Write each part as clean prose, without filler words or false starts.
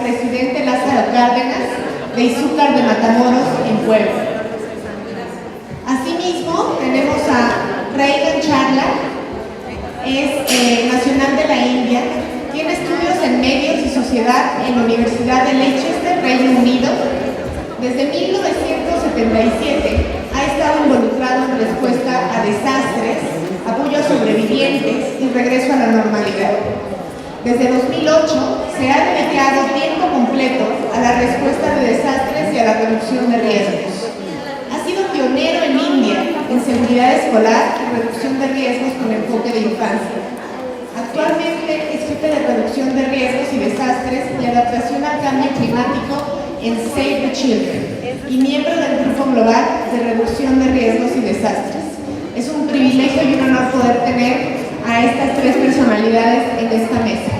Presidente Lázaro Cárdenas de Izúcar de Matamoros, en Puebla. Asimismo, tenemos a Reagan Charla, es nacional de la India, tiene estudios en medios y sociedad en la Universidad de Leicester, Reino Unido. Desde 1977 ha estado involucrado en respuesta a desastres, apoyo a sobrevivientes y regreso a la normalidad. Desde 2008 se ha dedicado tiempo completo a la respuesta de desastres y a la reducción de riesgos. Ha sido pionero en India en seguridad escolar y reducción de riesgos con enfoque de infancia. Actualmente es jefe de reducción de riesgos y desastres y adaptación al cambio climático en Save the Children y miembro del Grupo Global de Reducción de Riesgos y Desastres. Es un privilegio y un honor poder tener a estas tres personalidades en esta mesa.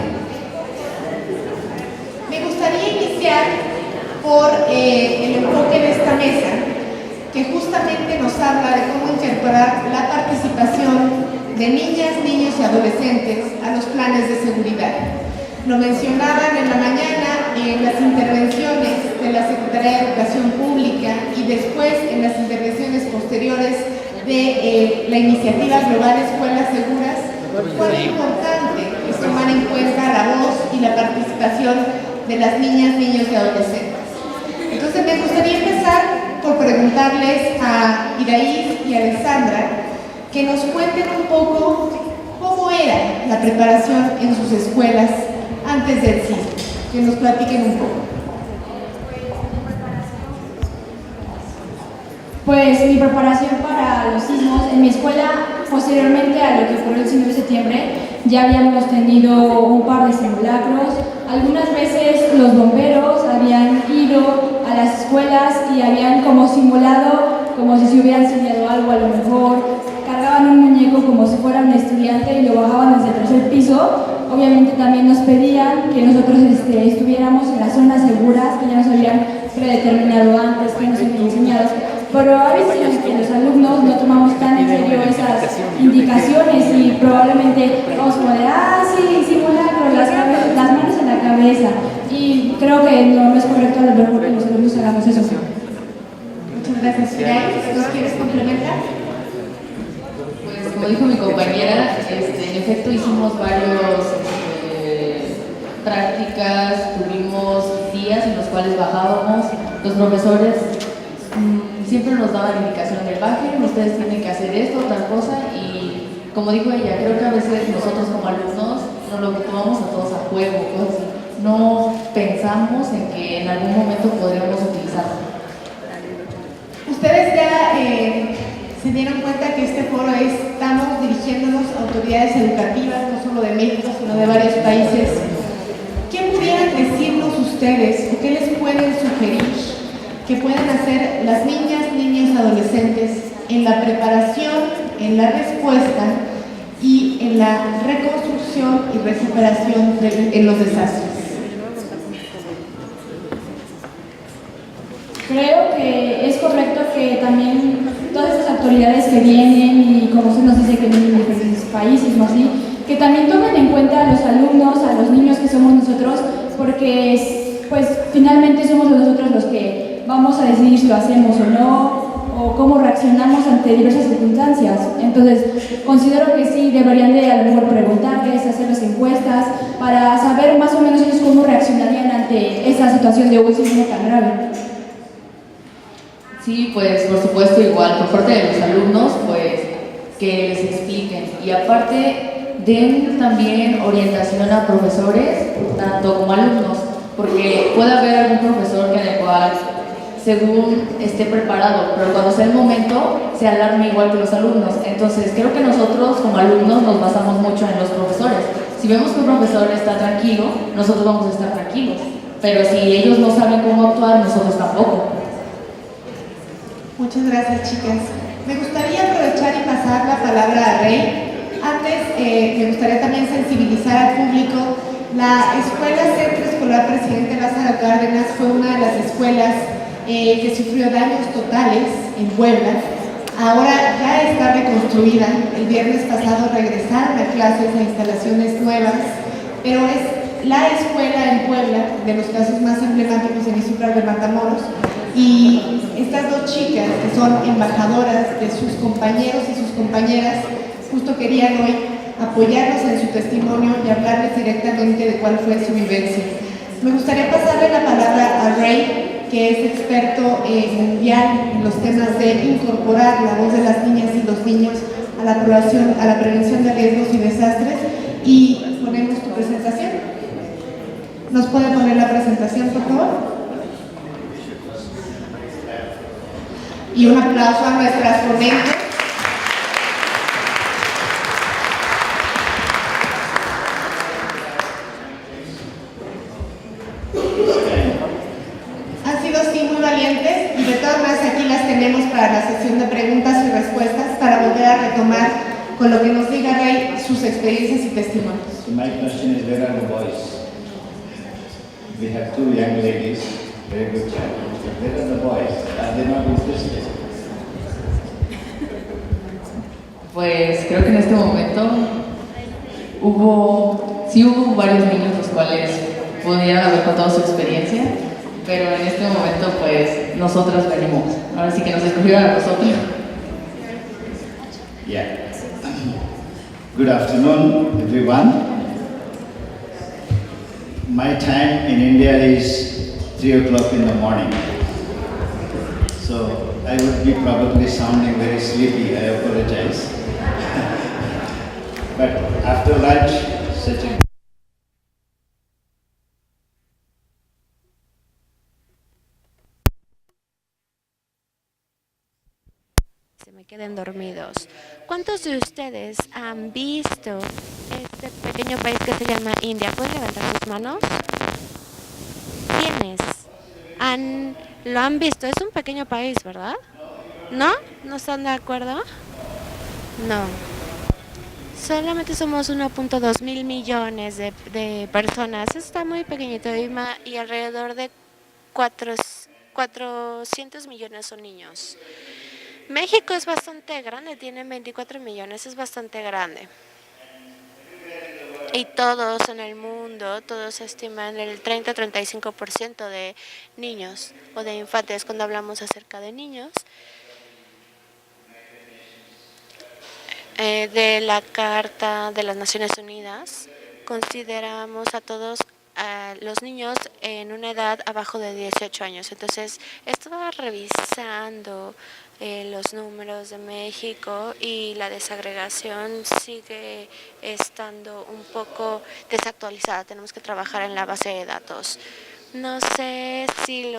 Me gustaría iniciar por el enfoque de esta mesa, que justamente nos habla de cómo incorporar la participación de niñas, niños y adolescentes a los planes de seguridad. Lo mencionaban en la mañana en las intervenciones de la Secretaría de Educación Pública y después en las intervenciones posteriores de la iniciativa Global Escuelas Seguras. Cuán importante es tomar en cuenta la voz y la participación de las niñas, niños y adolescentes. Entonces me gustaría empezar por preguntarles a Iraís y a Alessandra que nos cuenten un poco cómo era la preparación en sus escuelas antes del sismo, que nos platiquen un poco. Pues mi preparación para los sismos en mi escuela, posteriormente a lo que fue el 19 de septiembre, ya habíamos tenido un par de simulacros. Algunas veces los bomberos habían ido a las escuelas y habían como simulado, como si se hubiera enseñado algo, a lo mejor cargaban un muñeco como si fuera un estudiante y lo bajaban desde el tercer piso. Obviamente también nos pedían que nosotros estuviéramos en las zonas seguras, que ya nos habían predeterminado antes, que nos habían enseñado. Pero a veces los alumnos no tomamos tan en serio esas indicaciones y probablemente vamos como de, sí, simulacro, las manos en la cabeza. Y creo que no es correcto a lo mejor que los alumnos hagamos eso. Muchas gracias, Iraís. ¿Nos quieres complementar? Pues como dijo mi compañera, en efecto hicimos varios prácticas, tuvimos días en los cuales bajábamos, los profesores siempre nos daban indicación del bajen, ustedes tienen que hacer esto, tal cosa, y como dijo ella, creo que a veces nosotros como alumnos nos lo tomamos a todos a juego, cosas así. No pensamos en que en algún momento podríamos utilizarlo. Ustedes ya se dieron cuenta que este foro estamos dirigiéndonos a autoridades educativas, no solo de México, sino de varios países. ¿Qué pudieran decirnos ustedes o qué les pueden sugerir que pueden hacer las niñas, niños, adolescentes en la preparación, en la respuesta y en la reconstrucción y recuperación en los desastres? Creo que es correcto que también todas estas autoridades que vienen y como se nos dice que vienen de diferentes países o así, que también tomen en cuenta a los alumnos, a los niños que somos nosotros, porque pues finalmente somos nosotros los que vamos a decidir si lo hacemos o no, o cómo reaccionamos ante diversas circunstancias. Entonces, considero que sí deberían de a lo mejor preguntarles, hacerles encuestas, para saber más o menos ellos cómo reaccionarían ante esa situación de un sismo tan grave. Sí, pues por supuesto igual, por parte de los alumnos, pues que les expliquen. Y aparte, den también orientación a profesores, tanto como alumnos, porque puede haber algún profesor que en el cual según esté preparado, pero cuando sea el momento se alarme igual que los alumnos. Entonces creo que nosotros como alumnos nos basamos mucho en los profesores. Si vemos que un profesor está tranquilo, nosotros vamos a estar tranquilos, pero si ellos no saben cómo actuar, nosotros tampoco. Muchas gracias, chicas. Me gustaría aprovechar y pasar la palabra a Rey Antes, me gustaría también sensibilizar al público. La Escuela Centro Escolar Presidente Lázaro Cárdenas fue una de las escuelas que sufrió daños totales en Puebla. Ahora ya está reconstruida. El viernes pasado regresaron a clases a instalaciones nuevas, pero es la escuela en Puebla, de los casos más emblemáticos en Izúcar de Matamoros, y estas dos chicas que son embajadoras de sus compañeros y sus compañeras justo querían hoy apoyarnos en su testimonio y hablarles directamente de cuál fue su vivencia. Me gustaría pasarle la palabra a Ray, que es experto mundial en los temas de incorporar la voz de las niñas y los niños a la prevención de riesgos y desastres, y ponemos tu presentación. ¿Nos puede poner la presentación, por favor? Y un aplauso a nuestras ponentes. Han sido sí muy valientes, y de todas maneras aquí las tenemos para la sesión de preguntas y respuestas, para volver a retomar con lo que nos diga Ray sus experiencias y testimonios. My question is, where are the boys? We have two young ladies, very good chat. Where are the boys? Are they not interested? Pues creo que en este momento hubo varios niños los cuales pudieran haber contado su experiencia, pero en este momento pues nosotras venimos. Ahora sí que nos escogieron a nosotros. Yeah. Good afternoon, everyone. My time in India is 3 o'clock in the morning. So I would be probably sounding very sleepy, I apologize. But after lunch, such a se me queden dormidos. ¿Cuántos de ustedes han visto este pequeño país que se llama India? ¿Pueden levantar sus manos? ¿Quiénes lo han visto? Es un pequeño país, ¿verdad? ¿No? ¿No están de acuerdo? No. Solamente somos 1.2 mil millones de personas. Está muy pequeñito y alrededor de 400 millones son niños. México es bastante grande, tiene 24 millones, es bastante grande. Y todos en el mundo, todos estiman el 30-35% de niños o de infantes cuando hablamos acerca de niños. De la Carta de las Naciones Unidas, consideramos a todos los niños en una edad abajo de 18 años. Entonces, estaba revisando los números de México y la desagregación sigue estando un poco desactualizada. Tenemos que trabajar en la base de datos. No sé si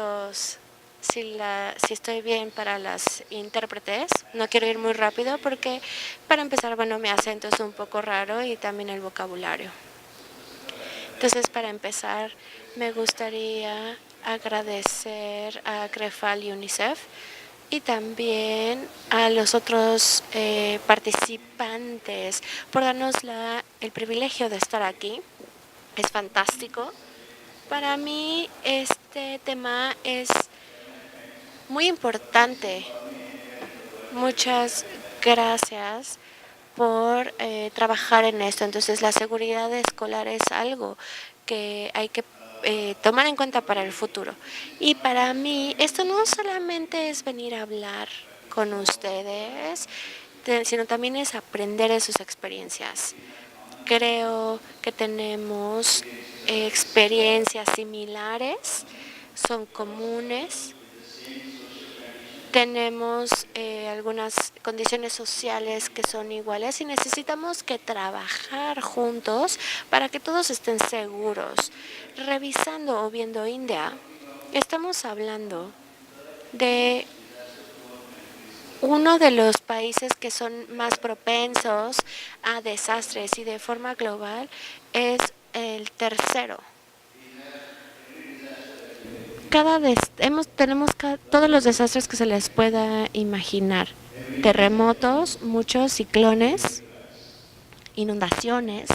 estoy bien para las intérpretes. No quiero ir muy rápido porque, para empezar, bueno, mi acento es un poco raro y también el vocabulario. Entonces, para empezar, me gustaría agradecer a CREFAL y UNICEF y también a los otros participantes por darnos el privilegio de estar aquí. Es fantástico. Para mí este tema es muy importante. Muchas gracias por trabajar en esto. Entonces, la seguridad escolar es algo que hay que tomar en cuenta para el futuro. Y para mí, esto no solamente es venir a hablar con ustedes, sino también es aprender de sus experiencias. Creo que tenemos experiencias similares, son comunes. Tenemos algunas condiciones sociales que son iguales y necesitamos que trabajar juntos para que todos estén seguros. Revisando o viendo India, estamos hablando de uno de los países que son más propensos a desastres y de forma global es el tercero. Tenemos todos los desastres que se les pueda imaginar. Terremotos, muchos ciclones, inundaciones,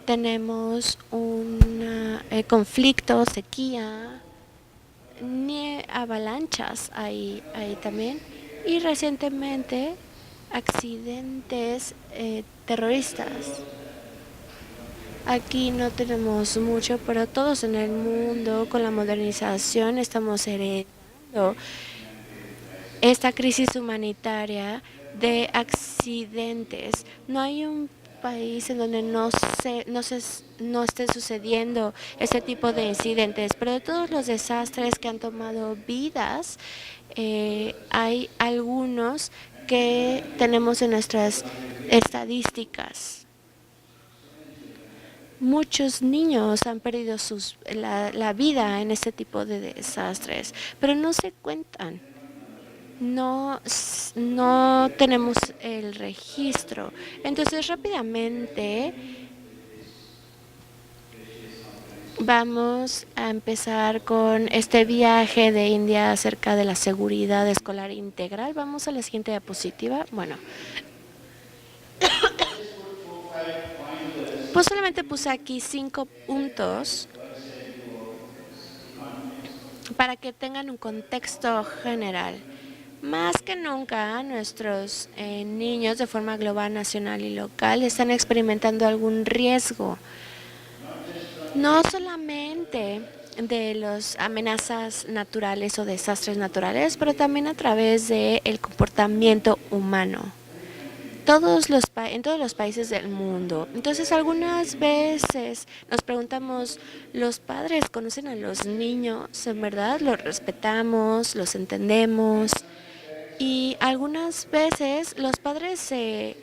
tenemos un conflicto, sequía, avalanchas ahí también, y recientemente accidentes terroristas. Aquí no tenemos mucho, pero todos en el mundo con la modernización estamos heredando esta crisis humanitaria de accidentes. No hay un país en donde no esté sucediendo este tipo de incidentes, pero de todos los desastres que han tomado vidas, hay algunos que tenemos en nuestras estadísticas. Muchos niños han perdido la vida en este tipo de desastres, pero no se cuentan. No tenemos el registro. Entonces, rápidamente vamos a empezar con este viaje de India acerca de la seguridad escolar integral. Vamos a la siguiente diapositiva. Bueno, pues solamente puse aquí 5 puntos para que tengan un contexto general. Más que nunca, nuestros niños de forma global, nacional y local están experimentando algún riesgo. No solamente de las amenazas naturales o desastres naturales, pero también a través del comportamiento humano. En todos los países del mundo. Entonces, algunas veces nos preguntamos, ¿los padres conocen a los niños? ¿En verdad los respetamos, los entendemos? Y algunas veces los padres se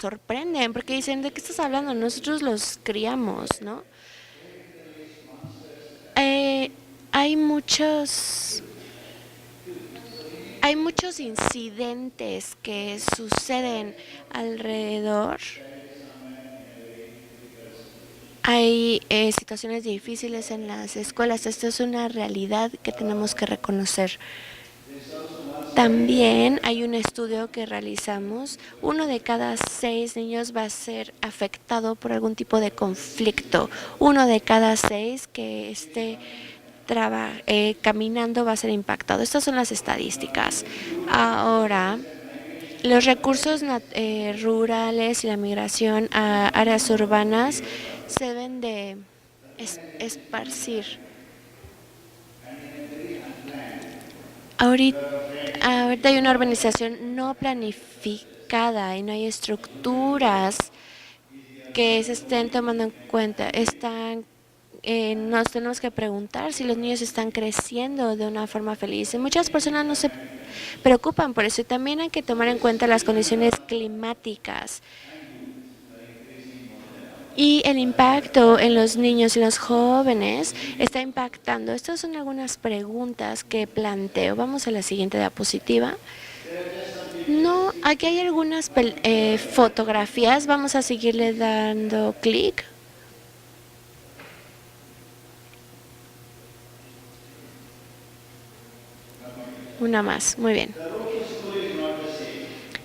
sorprenden porque dicen, ¿de qué estás hablando? Nosotros los criamos, ¿no? Hay muchos incidentes que suceden alrededor. Hay situaciones difíciles en las escuelas. Esto es una realidad que tenemos que reconocer. También hay un estudio que realizamos. 1 de cada 6 niños va a ser afectado por algún tipo de conflicto. 1 de cada 6 que esté caminando va a ser impactado. Estas son las estadísticas. Ahora, los recursos rurales y la migración a áreas urbanas se deben de esparcir. Ahorita hay una urbanización no planificada y no hay estructuras que se estén tomando en cuenta. Nos tenemos que preguntar si los niños están creciendo de una forma feliz. Y muchas personas no se preocupan por eso. Y también hay que tomar en cuenta las condiciones climáticas y el impacto en los niños y los jóvenes está impactando. Estas son algunas preguntas que planteo. Vamos a la siguiente diapositiva. No, aquí hay algunas fotografías. Vamos a seguirle dando clic. Una más, muy bien.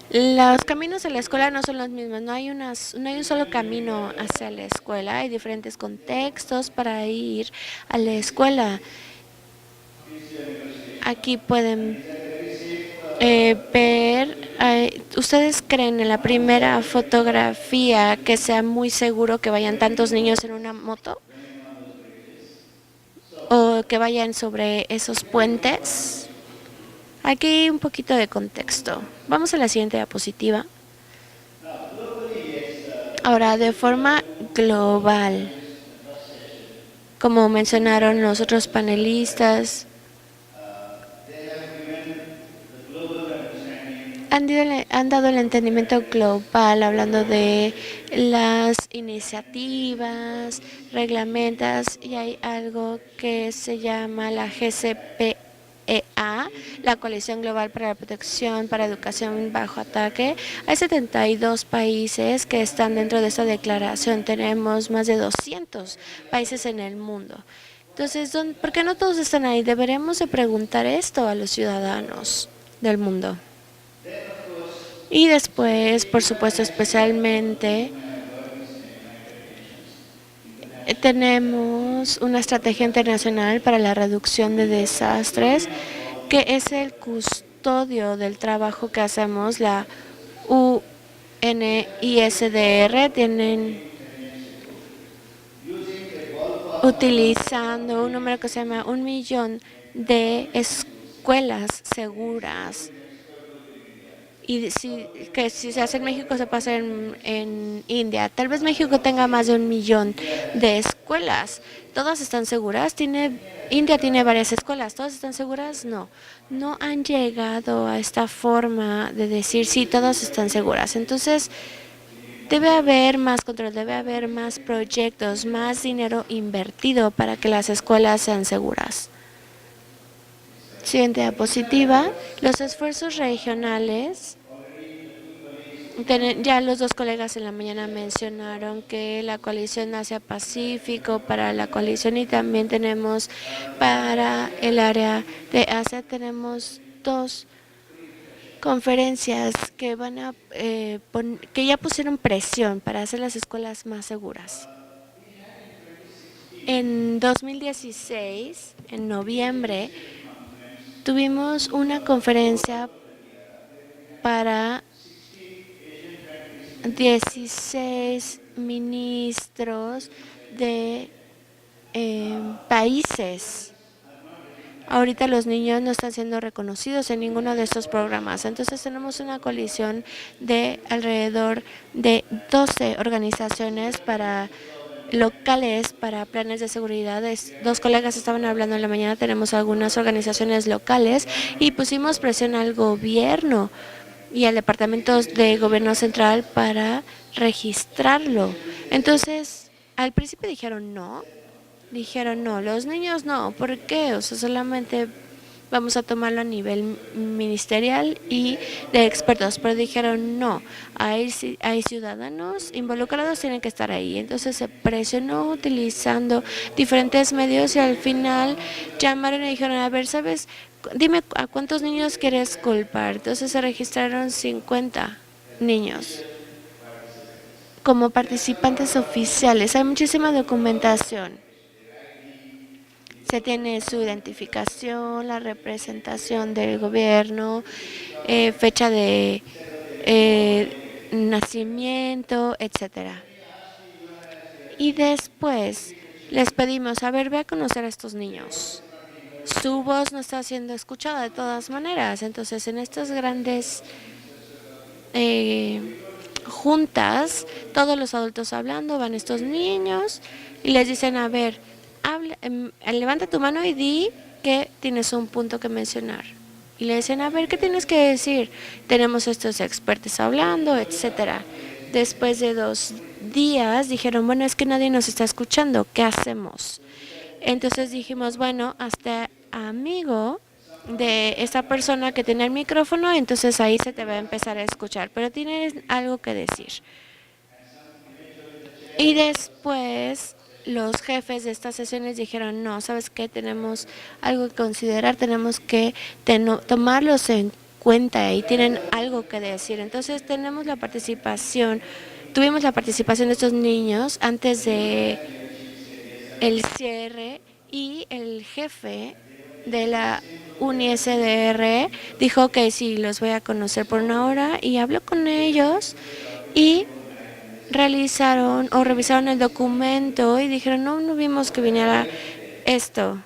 Los caminos a la escuela no son los mismos, no hay un solo camino hacia la escuela, hay diferentes contextos para ir a la escuela. Aquí pueden ver, ¿ustedes creen en la primera fotografía que sea muy seguro que vayan tantos niños en una moto? ¿O que vayan sobre esos puentes? Aquí un poquito de contexto. Vamos a la siguiente diapositiva. Ahora, de forma global, como mencionaron los otros panelistas, han dado el entendimiento global hablando de las iniciativas, reglamentos, y hay algo que se llama la GCPEA, la Coalición Global para la Protección para Educación Bajo Ataque. Hay 72 países que están dentro de esta declaración. Tenemos más de 200 países en el mundo. Entonces, ¿por qué no todos están ahí? Deberemos de preguntar esto a los ciudadanos del mundo. Y después, por supuesto, especialmente, tenemos una estrategia internacional para la reducción de desastres, que es el custodio del trabajo que hacemos, la UNISDR. Tienen utilizando un número que se llama 1 millón de escuelas seguras. Y que si se hace en México se pasa en India. Tal vez México tenga más de 1 millón de escuelas. ¿Todas están seguras? India tiene varias escuelas. ¿Todas están seguras? No. No han llegado a esta forma de decir sí, todas están seguras. Entonces, debe haber más control, debe haber más proyectos, más dinero invertido para que las escuelas sean seguras. Siguiente diapositiva. Los esfuerzos regionales. Ya los dos colegas en la mañana mencionaron que la coalición Asia-Pacífico, para la coalición, y también tenemos para el área de Asia, tenemos 2 conferencias que van a que ya pusieron presión para hacer las escuelas más seguras. En 2016, en noviembre, tuvimos una conferencia para 16 ministros de países. Ahorita los niños no están siendo reconocidos en ninguno de estos programas. Entonces tenemos una coalición de alrededor de 12 organizaciones locales para planes de seguridad. 2 colegas estaban hablando en la mañana. Tenemos algunas organizaciones locales y pusimos presión al gobierno y al Departamento de Gobierno Central para registrarlo. Entonces, al principio dijeron no, los niños no, ¿por qué? O sea, solamente vamos a tomarlo a nivel ministerial y de expertos, pero dijeron no, hay ciudadanos involucrados, tienen que estar ahí. Entonces se presionó utilizando diferentes medios y al final llamaron y dijeron, a ver, ¿sabes? Dime a cuántos niños quieres culpar. Entonces se registraron 50 niños como participantes oficiales. Hay muchísima documentación. Se tiene su identificación, la representación del gobierno, fecha de nacimiento, etcétera. Y después les pedimos, a ver, ve a conocer a estos niños. Su voz no está siendo escuchada de todas maneras. Entonces, en estas grandes juntas, todos los adultos hablando, van estos niños y les dicen, a ver, levanta tu mano y di que tienes un punto que mencionar. Y le dicen, a ver, ¿qué tienes que decir? Tenemos estos expertos hablando, etcétera. Después de 2 días dijeron, bueno, es que nadie nos está escuchando, ¿qué hacemos? Entonces dijimos, bueno, hasta amigo de esta persona que tiene el micrófono, entonces ahí se te va a empezar a escuchar, pero tienes algo que decir. Y después los jefes de estas sesiones dijeron, no, ¿sabes qué? Tenemos algo que considerar, tenemos que tomarlos en cuenta y tienen algo que decir. Entonces tuvimos la participación de estos niños antes de el cierre y el jefe de la UNISDR dijo que sí, los voy a conocer por 1 hora y habló con ellos y revisaron el documento y dijeron, no vimos que viniera esto.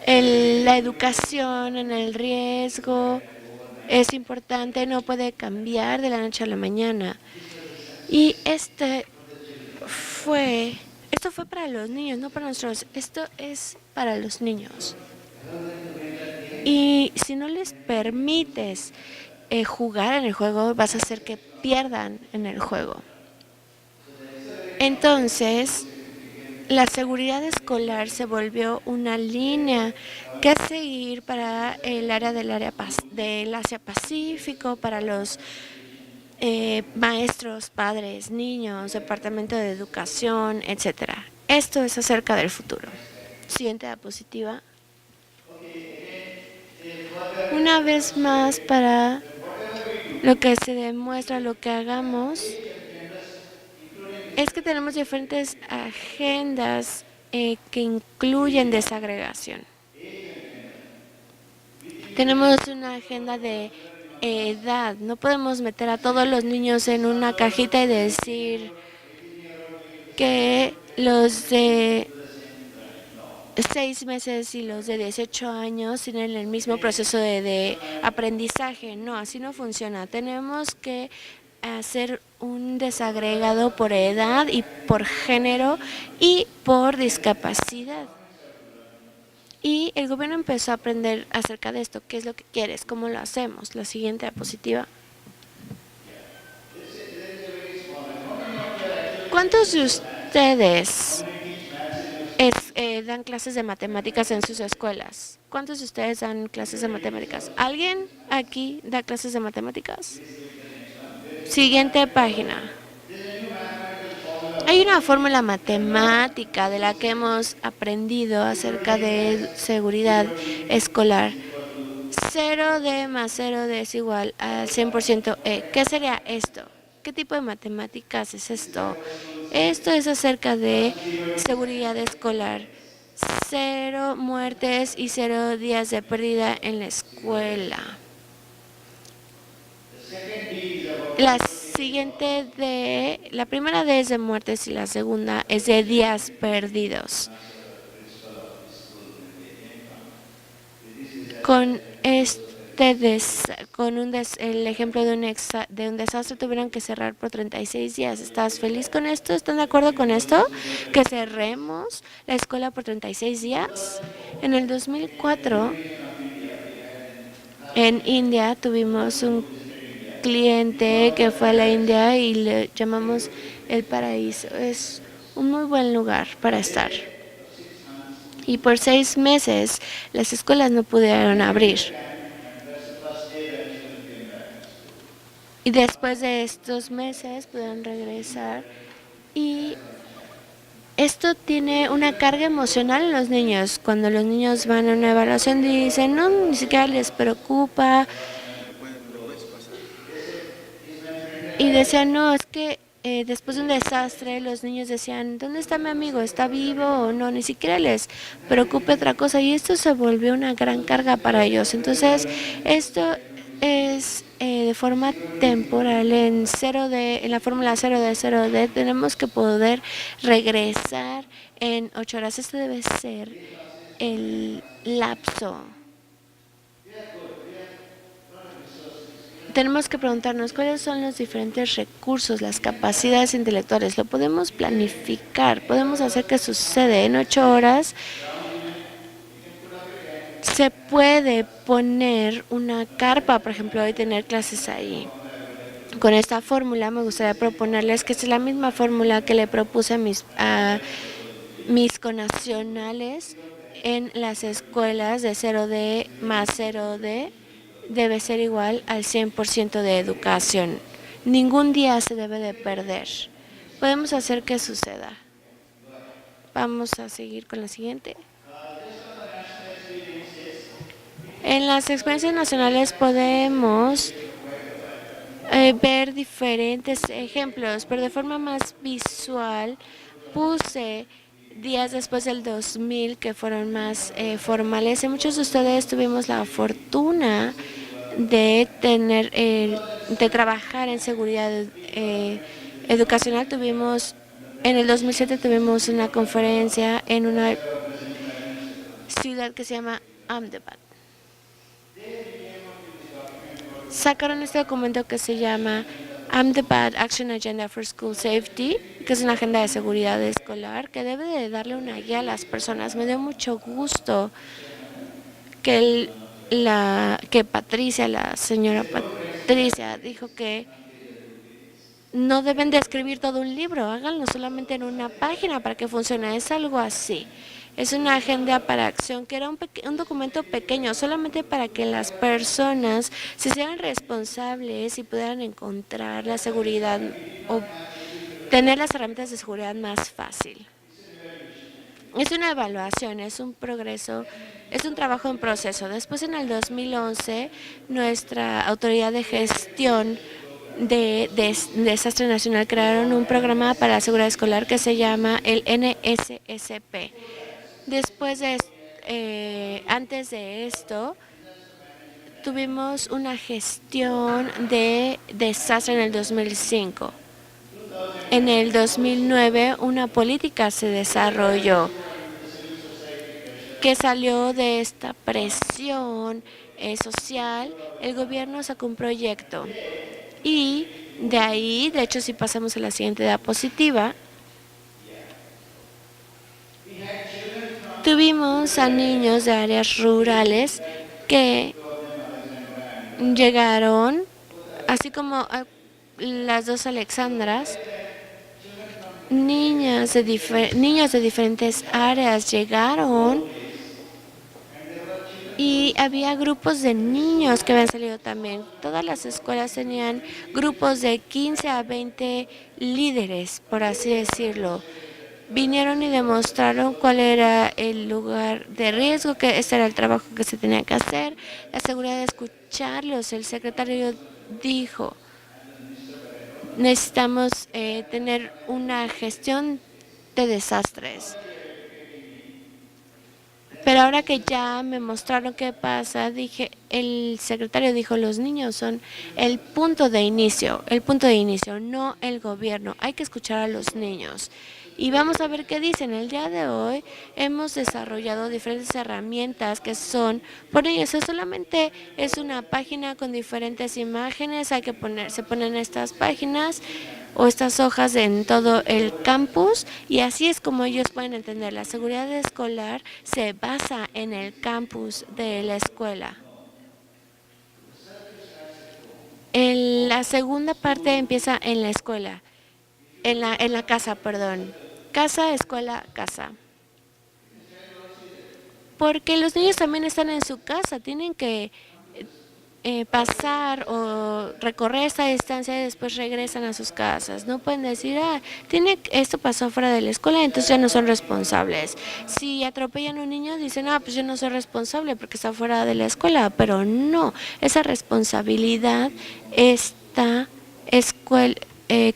La educación en el riesgo es importante, no puede cambiar de la noche a la mañana. Y esto fue para los niños, no para nosotros. Esto es para los niños. Y si no les permites jugar en el juego, vas a hacer que pierdan en el juego. Entonces, la seguridad escolar se volvió una línea que seguir para el área del Asia-Pacífico, para los maestros, padres, niños, departamento de educación, etcétera. Esto es acerca del futuro. Siguiente diapositiva. Una vez más, para lo que se demuestra, lo que hagamos, es que tenemos diferentes agendas que incluyen desagregación. Tenemos una agenda de edad. No podemos meter a todos los niños en una cajita y decir que los de 6 meses y los de 18 años tienen el mismo proceso de aprendizaje. No, así no funciona. Tenemos que hacer un desagregado por edad y por género y por discapacidad. Y el gobierno empezó a aprender acerca de esto. ¿Qué es lo que quieres? ¿Cómo lo hacemos? La siguiente diapositiva. ¿Cuántos de ustedes dan clases de matemáticas en sus escuelas? ¿Cuántos de ustedes dan clases de matemáticas? ¿Alguien aquí da clases de matemáticas? Siguiente página. Hay una fórmula matemática de la que hemos aprendido acerca de seguridad escolar. 0D más 0D es igual al 100% E. ¿Qué sería esto? ¿Qué tipo de matemáticas es esto? Esto es acerca de seguridad escolar. 0 muertes y 0 días de pérdida en la escuela. La primera D es de muertes y la segunda es de días perdidos. Con el ejemplo de un desastre tuvieron que cerrar por 36 días. ¿Estás feliz con esto? ¿Están de acuerdo con esto? Que cerremos la escuela por 36 días. En el 2004, en India, tuvimos un cliente que fue a la India y le llamamos el paraíso. Es un muy buen lugar para estar. Y por 6 meses las escuelas no pudieron abrir. Y después de estos meses pudieron regresar. Y esto tiene una carga emocional en los niños. Cuando los niños van a una evaluación dicen, no, ni siquiera les preocupa. Y decían, no, es que después de un desastre los niños decían, ¿dónde está mi amigo? ¿Está vivo o no? Ni siquiera les preocupa otra cosa. Y esto se volvió una gran carga para ellos. Entonces, esto es de forma temporal. En la fórmula 0D tenemos que poder regresar en 8 horas. Este debe ser el lapso. Tenemos que preguntarnos cuáles son los diferentes recursos, las capacidades intelectuales. Lo podemos planificar, podemos hacer que suceda en 8 horas. Se puede poner una carpa, por ejemplo, y tener clases ahí. Con esta fórmula me gustaría proponerles que es la misma fórmula que le propuse a mis connacionales en las escuelas de 0D más 0D. Debe ser igual al 100% de educación. Ningún día se debe de perder. Podemos hacer que suceda. Vamos a seguir con la siguiente. En las experiencias nacionales podemos ver diferentes ejemplos, pero de forma más visual puse días después del 2000 que fueron más formales. Y muchos de ustedes tuvimos la fortuna de trabajar en seguridad educacional. En el 2007 tuvimos una conferencia en una ciudad que se llama Ahmedabad. Sacaron este documento que se llama Ahmedabad Action Agenda for School Safety, que es una agenda de seguridad escolar que debe de darle una guía a las personas. Me dio mucho gusto que Patricia, la señora Patricia, dijo que no deben de escribir todo un libro, háganlo solamente en una página para que funcione. Es algo así. Es una agenda para acción que era un documento pequeño, solamente para que las personas se hicieran responsables y pudieran encontrar la seguridad o tener las herramientas de seguridad más fácil. Es una evaluación, es un progreso es un trabajo en proceso. Después, en el 2011, nuestra autoridad de gestión de Desastre Nacional crearon un programa para la seguridad escolar que se llama el NSSP. Después antes de esto, tuvimos una gestión de desastre en el 2005. En el 2009 una política se desarrolló que salió de esta presión social. El gobierno sacó un proyecto y de ahí, de hecho, si pasamos a la siguiente diapositiva, tuvimos a niños de áreas rurales que llegaron, así como las dos Alexandras, niños de diferentes áreas llegaron y había grupos de niños que habían salido también. Todas las escuelas tenían grupos de 15 a 20 líderes, por así decirlo. Vinieron y demostraron cuál era el lugar de riesgo, que ese era el trabajo que se tenía que hacer, la seguridad de escucharlos. El secretario dijo, necesitamos tener una gestión de desastres. Pero ahora que ya me mostraron qué pasa, el secretario dijo, los niños son el punto de inicio, no el gobierno. Hay que escuchar a los niños. Y vamos a ver qué dicen. El día de hoy hemos desarrollado diferentes herramientas que son, por ello, eso solamente es una página con diferentes imágenes. Se ponen estas páginas o estas hojas en todo el campus y así es como ellos pueden entender. La seguridad escolar se basa en el campus de la escuela. La segunda parte empieza en la escuela, en la casa, perdón. Casa, escuela, casa. Porque los niños también están en su casa, tienen que pasar o recorrer esta distancia y después regresan a sus casas. No pueden decir, esto pasó fuera de la escuela, entonces ya no son responsables. Si atropellan a un niño, dicen, pues yo no soy responsable porque está fuera de la escuela, pero no, esa responsabilidad está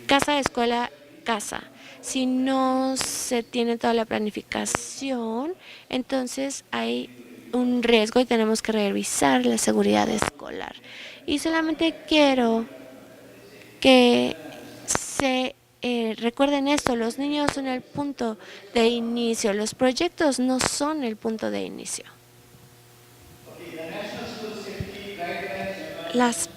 casa, escuela, casa. Si no se tiene toda la planificación, entonces hay un riesgo y tenemos que revisar la seguridad escolar. Y solamente quiero que se recuerden esto, los niños son el punto de inicio, los proyectos no son el punto de inicio. Las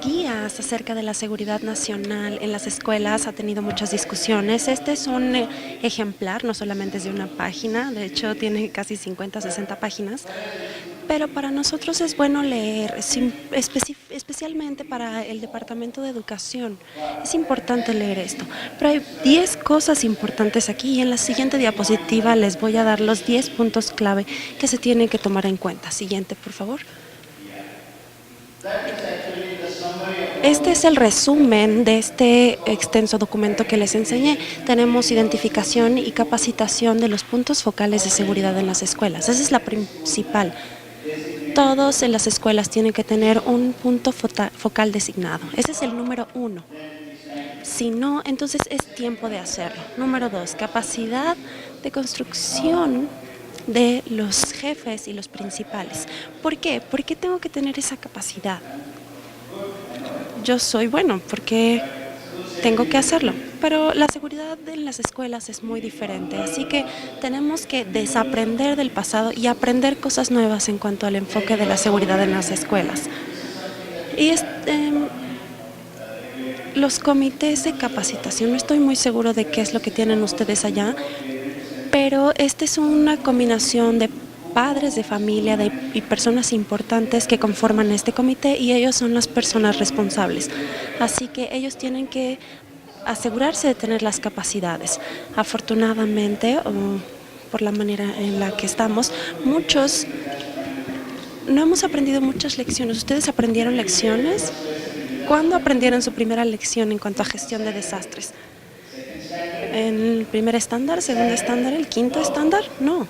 guías acerca de la seguridad nacional en las escuelas ha tenido muchas discusiones. Este es un ejemplar, no solamente es de una página, de hecho tiene casi 50, 60 páginas, pero para nosotros es bueno leer, especialmente para el Departamento de Educación. Es importante leer esto, pero hay 10 cosas importantes aquí y en la siguiente diapositiva les voy a dar los 10 puntos clave que se tienen que tomar en cuenta. Siguiente, por favor. Este es el resumen de este extenso documento que les enseñé. Tenemos identificación y capacitación de los puntos focales de seguridad en las escuelas. Esa es la principal. Todos en las escuelas tienen que tener un punto focal designado. Ese es el número 1. Si no, entonces es tiempo de hacerlo. Número 2, capacidad de construcción de los jefes y los principales. ¿Por qué? ¿Por qué tengo que tener esa capacidad? Yo soy bueno porque tengo que hacerlo, pero la seguridad en las escuelas es muy diferente, así que tenemos que desaprender del pasado y aprender cosas nuevas en cuanto al enfoque de la seguridad en las escuelas. Y los comités de capacitación, no estoy muy seguro de qué es lo que tienen ustedes allá, pero esta es una combinación de padres de familia y personas importantes que conforman este comité y ellos son las personas responsables. Así que ellos tienen que asegurarse de tener las capacidades. Afortunadamente, por la manera en la que estamos, muchos no hemos aprendido muchas lecciones. ¿Ustedes aprendieron lecciones? ¿Cuándo aprendieron su primera lección en cuanto a gestión de desastres? ¿En el primer estándar, segundo estándar, el quinto estándar? No.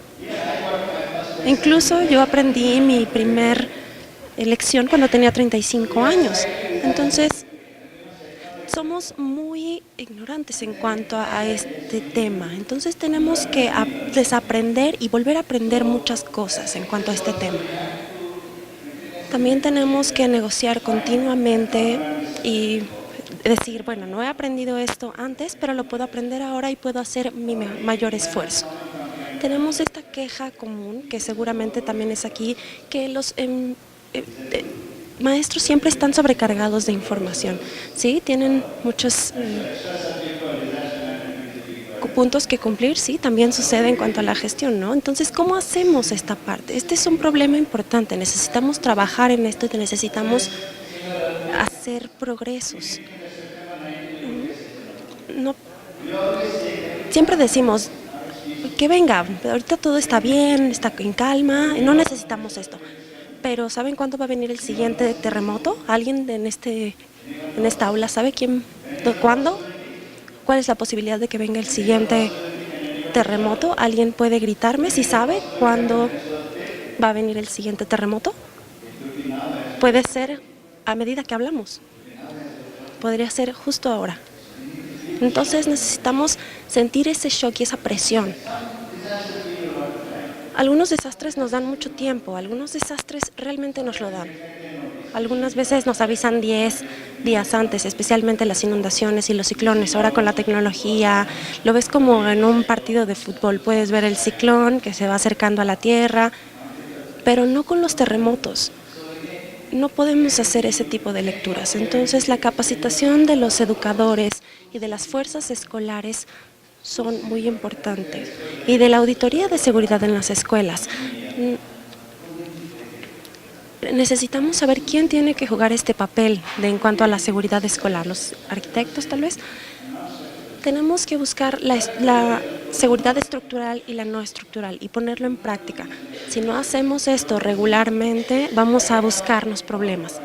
Incluso yo aprendí mi primer lección cuando tenía 35 años. Entonces, somos muy ignorantes en cuanto a este tema. Entonces tenemos que desaprender y volver a aprender muchas cosas en cuanto a este tema. También tenemos que negociar continuamente y decir, bueno, no he aprendido esto antes, pero lo puedo aprender ahora y puedo hacer mi mayor esfuerzo. Tenemos esta queja común, que seguramente también es aquí, que los maestros siempre están sobrecargados de información, ¿sí? Tienen muchos puntos que cumplir, sí, también sucede en cuanto a la gestión, ¿no? Entonces, ¿cómo hacemos esta parte? Este es un problema importante, necesitamos trabajar en esto y necesitamos hacer progresos. No, siempre decimos que venga, ahorita todo está bien, está en calma, no necesitamos esto. Pero ¿saben cuándo va a venir el siguiente terremoto? ¿Alguien en esta aula sabe cuándo? ¿Cuál es la posibilidad de que venga el siguiente terremoto? ¿Alguien puede gritarme si sabe cuándo va a venir el siguiente terremoto? Puede ser a medida que hablamos. Podría ser justo ahora. Entonces necesitamos sentir ese shock y esa presión. Algunos desastres nos dan mucho tiempo, algunos desastres realmente nos lo dan. Algunas veces nos avisan 10 días antes, especialmente las inundaciones y los ciclones. Ahora con la tecnología, lo ves como en un partido de fútbol. Puedes ver el ciclón que se va acercando a la tierra, pero no con los terremotos. No podemos hacer ese tipo de lecturas. Entonces la capacitación de los educadores y de las fuerzas escolares son muy importantes. Y de la auditoría de seguridad en las escuelas. Necesitamos saber quién tiene que jugar este papel en cuanto a la seguridad escolar. Los arquitectos, tal vez. Tenemos que buscar la seguridad estructural y la no estructural y ponerlo en práctica. Si no hacemos esto regularmente, vamos a buscarnos problemas.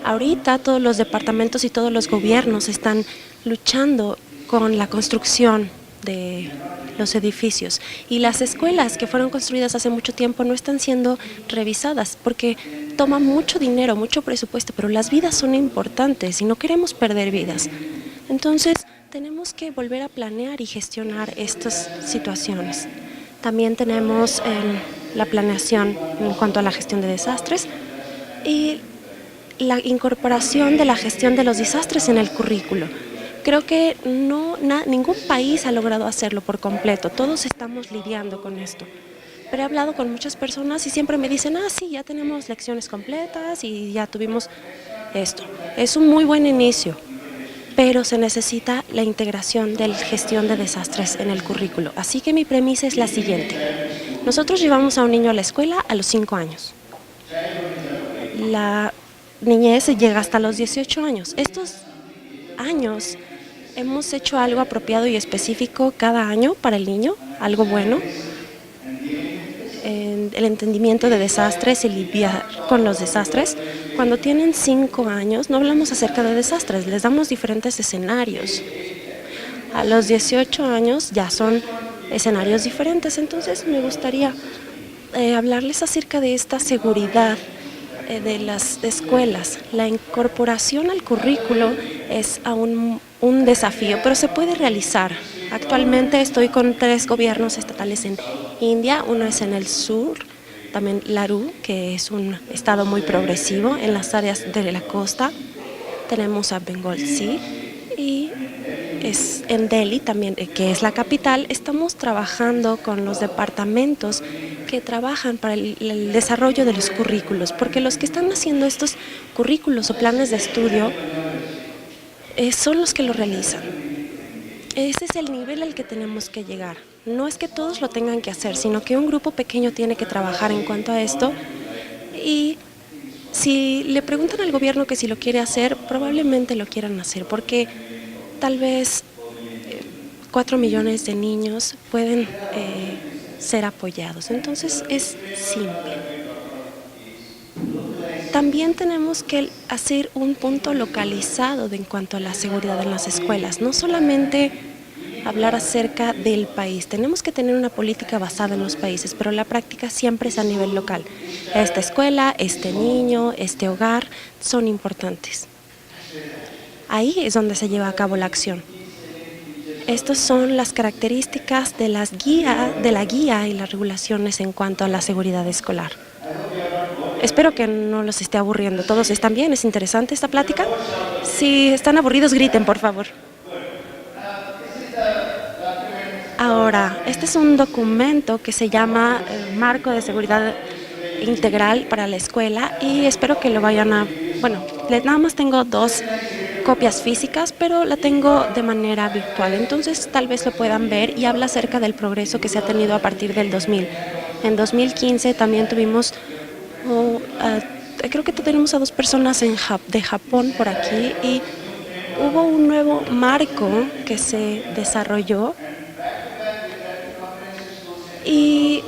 Ahorita todos los departamentos y todos los gobiernos están luchando con la construcción de los edificios y las escuelas que fueron construidas hace mucho tiempo no están siendo revisadas porque toma mucho dinero, mucho presupuesto, pero las vidas son importantes y no queremos perder vidas. Entonces, tenemos que volver a planear y gestionar estas situaciones. También tenemos la planeación en cuanto a la gestión de desastres y la incorporación de la gestión de los desastres en el currículo. Creo que ningún país ha logrado hacerlo por completo. Todos estamos lidiando con esto. Pero he hablado con muchas personas y siempre me dicen, sí, ya tenemos lecciones completas y ya tuvimos esto. Es un muy buen inicio, pero se necesita la integración de la gestión de desastres en el currículo. Así que mi premisa es la siguiente. Nosotros llevamos a un niño a la escuela a los 5 años. La niñez llega hasta los 18 años. Estos años hemos hecho algo apropiado y específico cada año para el niño, algo bueno. El entendimiento de desastres y lidiar con los desastres. Cuando tienen 5 años no hablamos acerca de desastres, les damos diferentes escenarios. A los 18 años ya son escenarios diferentes, entonces me gustaría hablarles acerca de esta seguridad de las escuelas. La incorporación al currículo es aún un desafío, pero se puede realizar. Actualmente estoy con 3 gobiernos estatales en India, uno es en el sur, también Larú, que es un estado muy progresivo en las áreas de la costa. Tenemos a Bengal Sea y es en Delhi también, que es la capital. Estamos trabajando con los departamentos que trabajan para el desarrollo de los currículos, porque los que están haciendo estos currículos o planes de estudio son los que lo realizan. Ese es el nivel al que tenemos que llegar. No es que todos lo tengan que hacer, sino que un grupo pequeño tiene que trabajar en cuanto a esto. Y si le preguntan al gobierno que si lo quiere hacer, probablemente lo quieran hacer, porque tal vez 4 millones de niños pueden ser apoyados. Entonces es simple. También tenemos que hacer un punto localizado en cuanto a la seguridad en las escuelas. No solamente hablar acerca del país. Tenemos que tener una política basada en los países, pero la práctica siempre es a nivel local. Esta escuela, este niño, este hogar son importantes. Ahí es donde se lleva a cabo la acción. Estas son las características de la guía y las regulaciones en cuanto a la seguridad escolar. Espero que no los esté aburriendo. ¿Todos están bien? ¿Es interesante esta plática? Si están aburridos, griten, por favor. Ahora, este es un documento que se llama Marco de Seguridad Integral para la Escuela y espero que lo vayan a... Bueno, nada más tengo 2 copias físicas, pero la tengo de manera virtual, entonces tal vez lo puedan ver y habla acerca del progreso que se ha tenido a partir del 2000. En 2015 también tuvimos, creo que tenemos a 2 personas de Japón por aquí y hubo un nuevo marco que se desarrolló y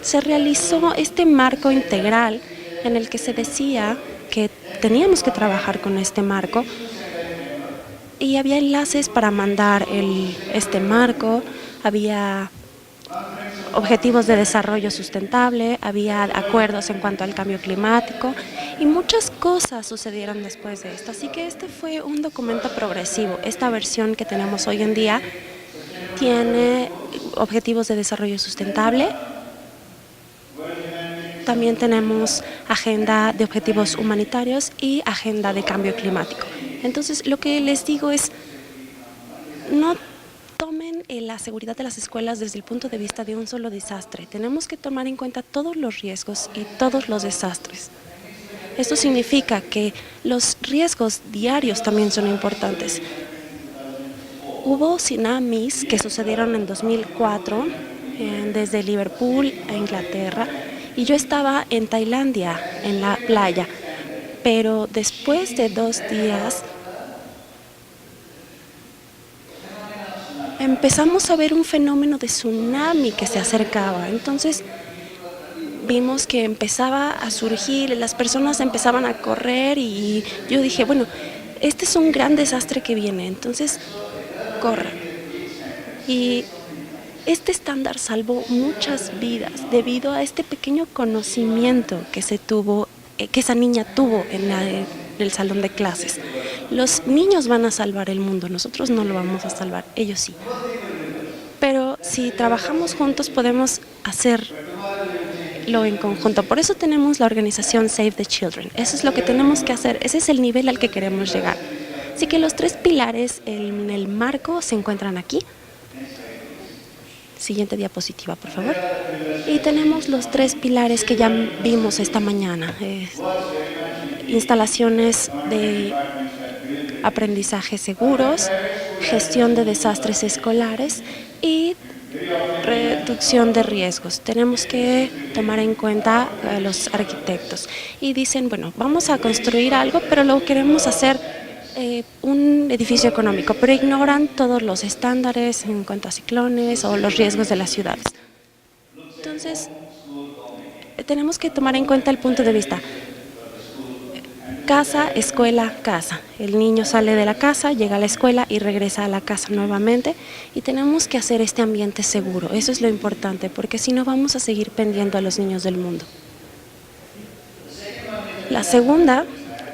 se realizó este marco integral en el que se decía que teníamos que trabajar con este marco y había enlaces para mandar este marco, había objetivos de desarrollo sustentable, había acuerdos en cuanto al cambio climático y muchas cosas sucedieron después de esto. Así que este fue un documento progresivo. Esta versión que tenemos hoy en día tiene objetivos de desarrollo sustentable. También tenemos agenda de objetivos humanitarios y agenda de cambio climático. Entonces, lo que les digo es, no tomen la seguridad de las escuelas desde el punto de vista de un solo desastre. Tenemos que tomar en cuenta todos los riesgos y todos los desastres. Esto significa que los riesgos diarios también son importantes. Hubo tsunamis que sucedieron en 2004 desde Liverpool a Inglaterra. Y yo estaba en Tailandia, en la playa, pero después de 2 días empezamos a ver un fenómeno de tsunami que se acercaba. Entonces vimos que empezaba a surgir, las personas empezaban a correr y yo dije, bueno, este es un gran desastre que viene, entonces corran. Y este estándar salvó muchas vidas debido a este pequeño conocimiento que esa niña tuvo en el salón de clases. Los niños van a salvar el mundo, nosotros no lo vamos a salvar, ellos sí. Pero si trabajamos juntos podemos hacerlo en conjunto. Por eso tenemos la organización Save the Children. Eso es lo que tenemos que hacer, ese es el nivel al que queremos llegar. Así que los 3 pilares en el marco se encuentran aquí. Siguiente diapositiva, por favor. Y tenemos los 3 pilares que ya vimos esta mañana. Instalaciones de aprendizaje seguros, gestión de desastres escolares y reducción de riesgos. Tenemos que tomar en cuenta a los arquitectos. Y dicen, bueno, vamos a construir algo, pero lo queremos hacer un edificio económico, pero ignoran todos los estándares en cuanto a ciclones o los riesgos de las ciudades. Entonces, tenemos que tomar en cuenta el punto de vista casa, escuela, casa. El niño sale de la casa, llega a la escuela y regresa a la casa nuevamente y tenemos que hacer este ambiente seguro. Eso es lo importante, porque si no vamos a seguir pendiendo a los niños del mundo. La segunda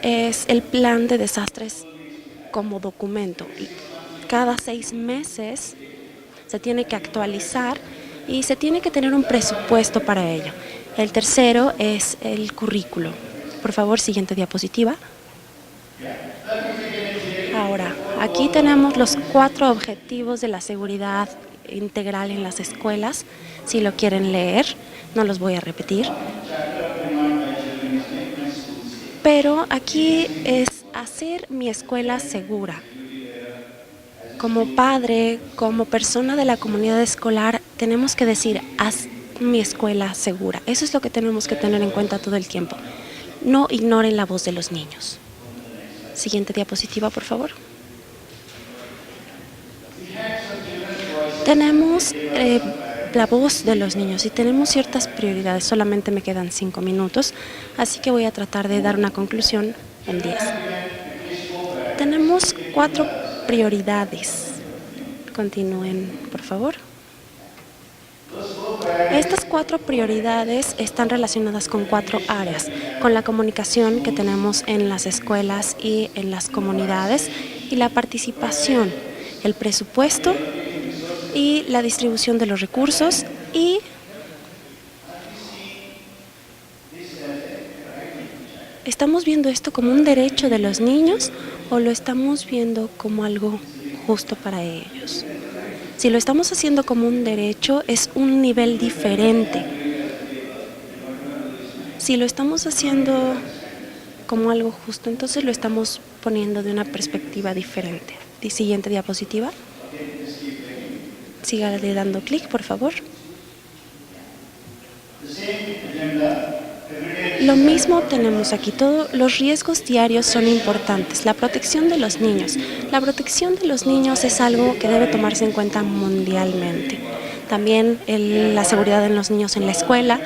es el plan de desastres como documento. Cada 6 meses se tiene que actualizar y se tiene que tener un presupuesto para ello. El tercero es el currículo. Por favor, siguiente diapositiva. Ahora, aquí tenemos los 4 objetivos de la seguridad integral en las escuelas. Si lo quieren leer, no los voy a repetir. Pero aquí es hacer mi escuela segura. Como padre, como persona de la comunidad escolar, tenemos que decir, haz mi escuela segura. Eso es lo que tenemos que tener en cuenta todo el tiempo. No ignoren la voz de los niños. Siguiente diapositiva, por favor. Tenemos la voz de los niños y tenemos ciertas prioridades. Solamente me quedan 5 minutos, así que voy a tratar de dar una conclusión en 10. Tenemos 4 prioridades Continúen, por favor. Estas 4 prioridades están relacionadas con 4 áreas, con la comunicación que tenemos en las escuelas y en las comunidades, y la participación, el presupuesto y la distribución de los recursos, y ¿estamos viendo esto como un derecho de los niños o lo estamos viendo como algo justo para ellos? Si lo estamos haciendo como un derecho, es un nivel diferente. Si lo estamos haciendo como algo justo, entonces lo estamos poniendo de una perspectiva diferente. Siguiente diapositiva. Sígale dando clic, por favor. Lo mismo tenemos aquí, todos los riesgos diarios son importantes. La protección de los niños. La protección de los niños es algo que debe tomarse en cuenta mundialmente. También la seguridad de los niños en la escuela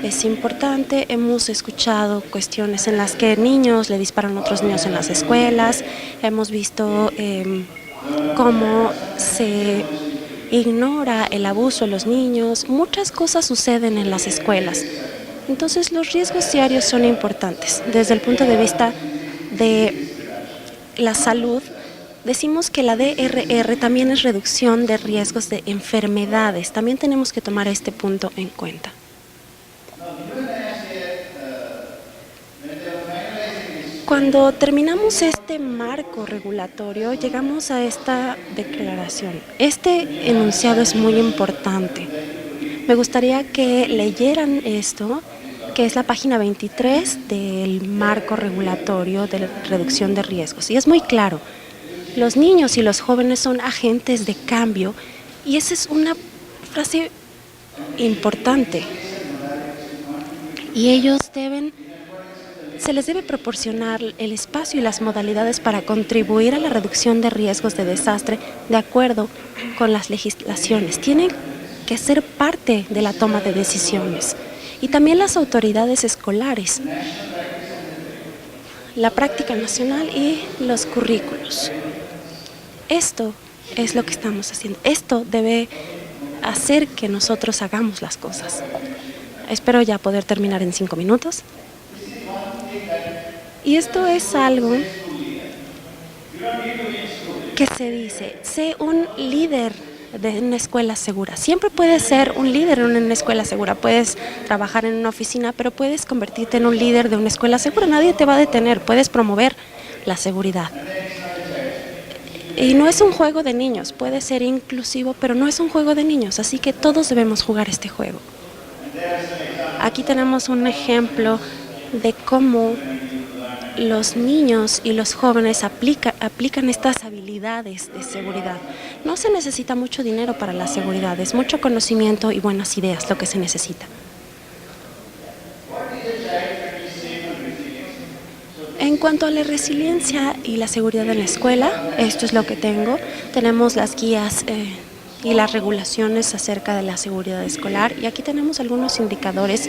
es importante. Hemos escuchado cuestiones en las que niños le disparan a otros niños en las escuelas. Hemos visto cómo se ignora el abuso de los niños. Muchas cosas suceden en las escuelas. Entonces los riesgos diarios son importantes. Desde el punto de vista de la salud, decimos que la DRR también es reducción de riesgos de enfermedades. También tenemos que tomar este punto en cuenta. Cuando terminamos este marco regulatorio, llegamos a esta declaración. Este enunciado es muy importante. Me gustaría que leyeran esto, que es la página 23 del marco regulatorio de reducción de riesgos. Y es muy claro, los niños y los jóvenes son agentes de cambio, y esa es una frase importante. Y ellos se les debe proporcionar el espacio y las modalidades para contribuir a la reducción de riesgos de desastre de acuerdo con las legislaciones. Tienen que ser parte de la toma de decisiones. Y también las autoridades escolares, la práctica nacional y los currículos. Esto es lo que estamos haciendo. Esto debe hacer que nosotros hagamos las cosas. Espero ya poder terminar en 5 minutos. Y esto es algo que se dice, sé un líder de una escuela segura. Siempre puedes ser un líder en una escuela segura. Puedes trabajar en una oficina, pero puedes convertirte en un líder de una escuela segura. Nadie te va a detener. Puedes promover la seguridad. Y no es un juego de niños. Puede ser inclusivo, pero no es un juego de niños. Así que todos debemos jugar este juego. Aquí tenemos un ejemplo de cómo los niños y los jóvenes aplican estas habilidades de seguridad. No se necesita mucho dinero para la seguridad, es mucho conocimiento y buenas ideas lo que se necesita. En cuanto a la resiliencia y la seguridad en la escuela, esto es lo que tengo. Tenemos las guías y las regulaciones acerca de la seguridad escolar, y aquí tenemos algunos indicadores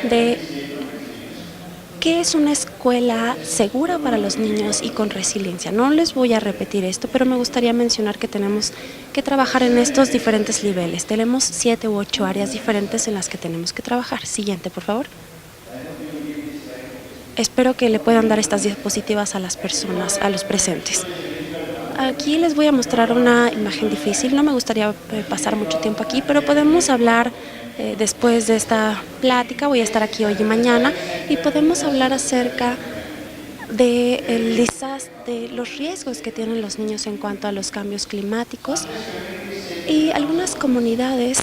de ¿qué es una escuela segura para los niños y con resiliencia? No les voy a repetir esto, pero me gustaría mencionar que tenemos que trabajar en estos diferentes niveles. Tenemos 7 u 8 áreas diferentes en las que tenemos que trabajar. Siguiente, por favor. Espero que le puedan dar estas diapositivas a las personas, a los presentes. Aquí les voy a mostrar una imagen difícil. No me gustaría pasar mucho tiempo aquí, pero podemos hablar después de esta plática. Voy a estar aquí hoy y mañana y podemos hablar acerca de los riesgos que tienen los niños en cuanto a los cambios climáticos, y algunas comunidades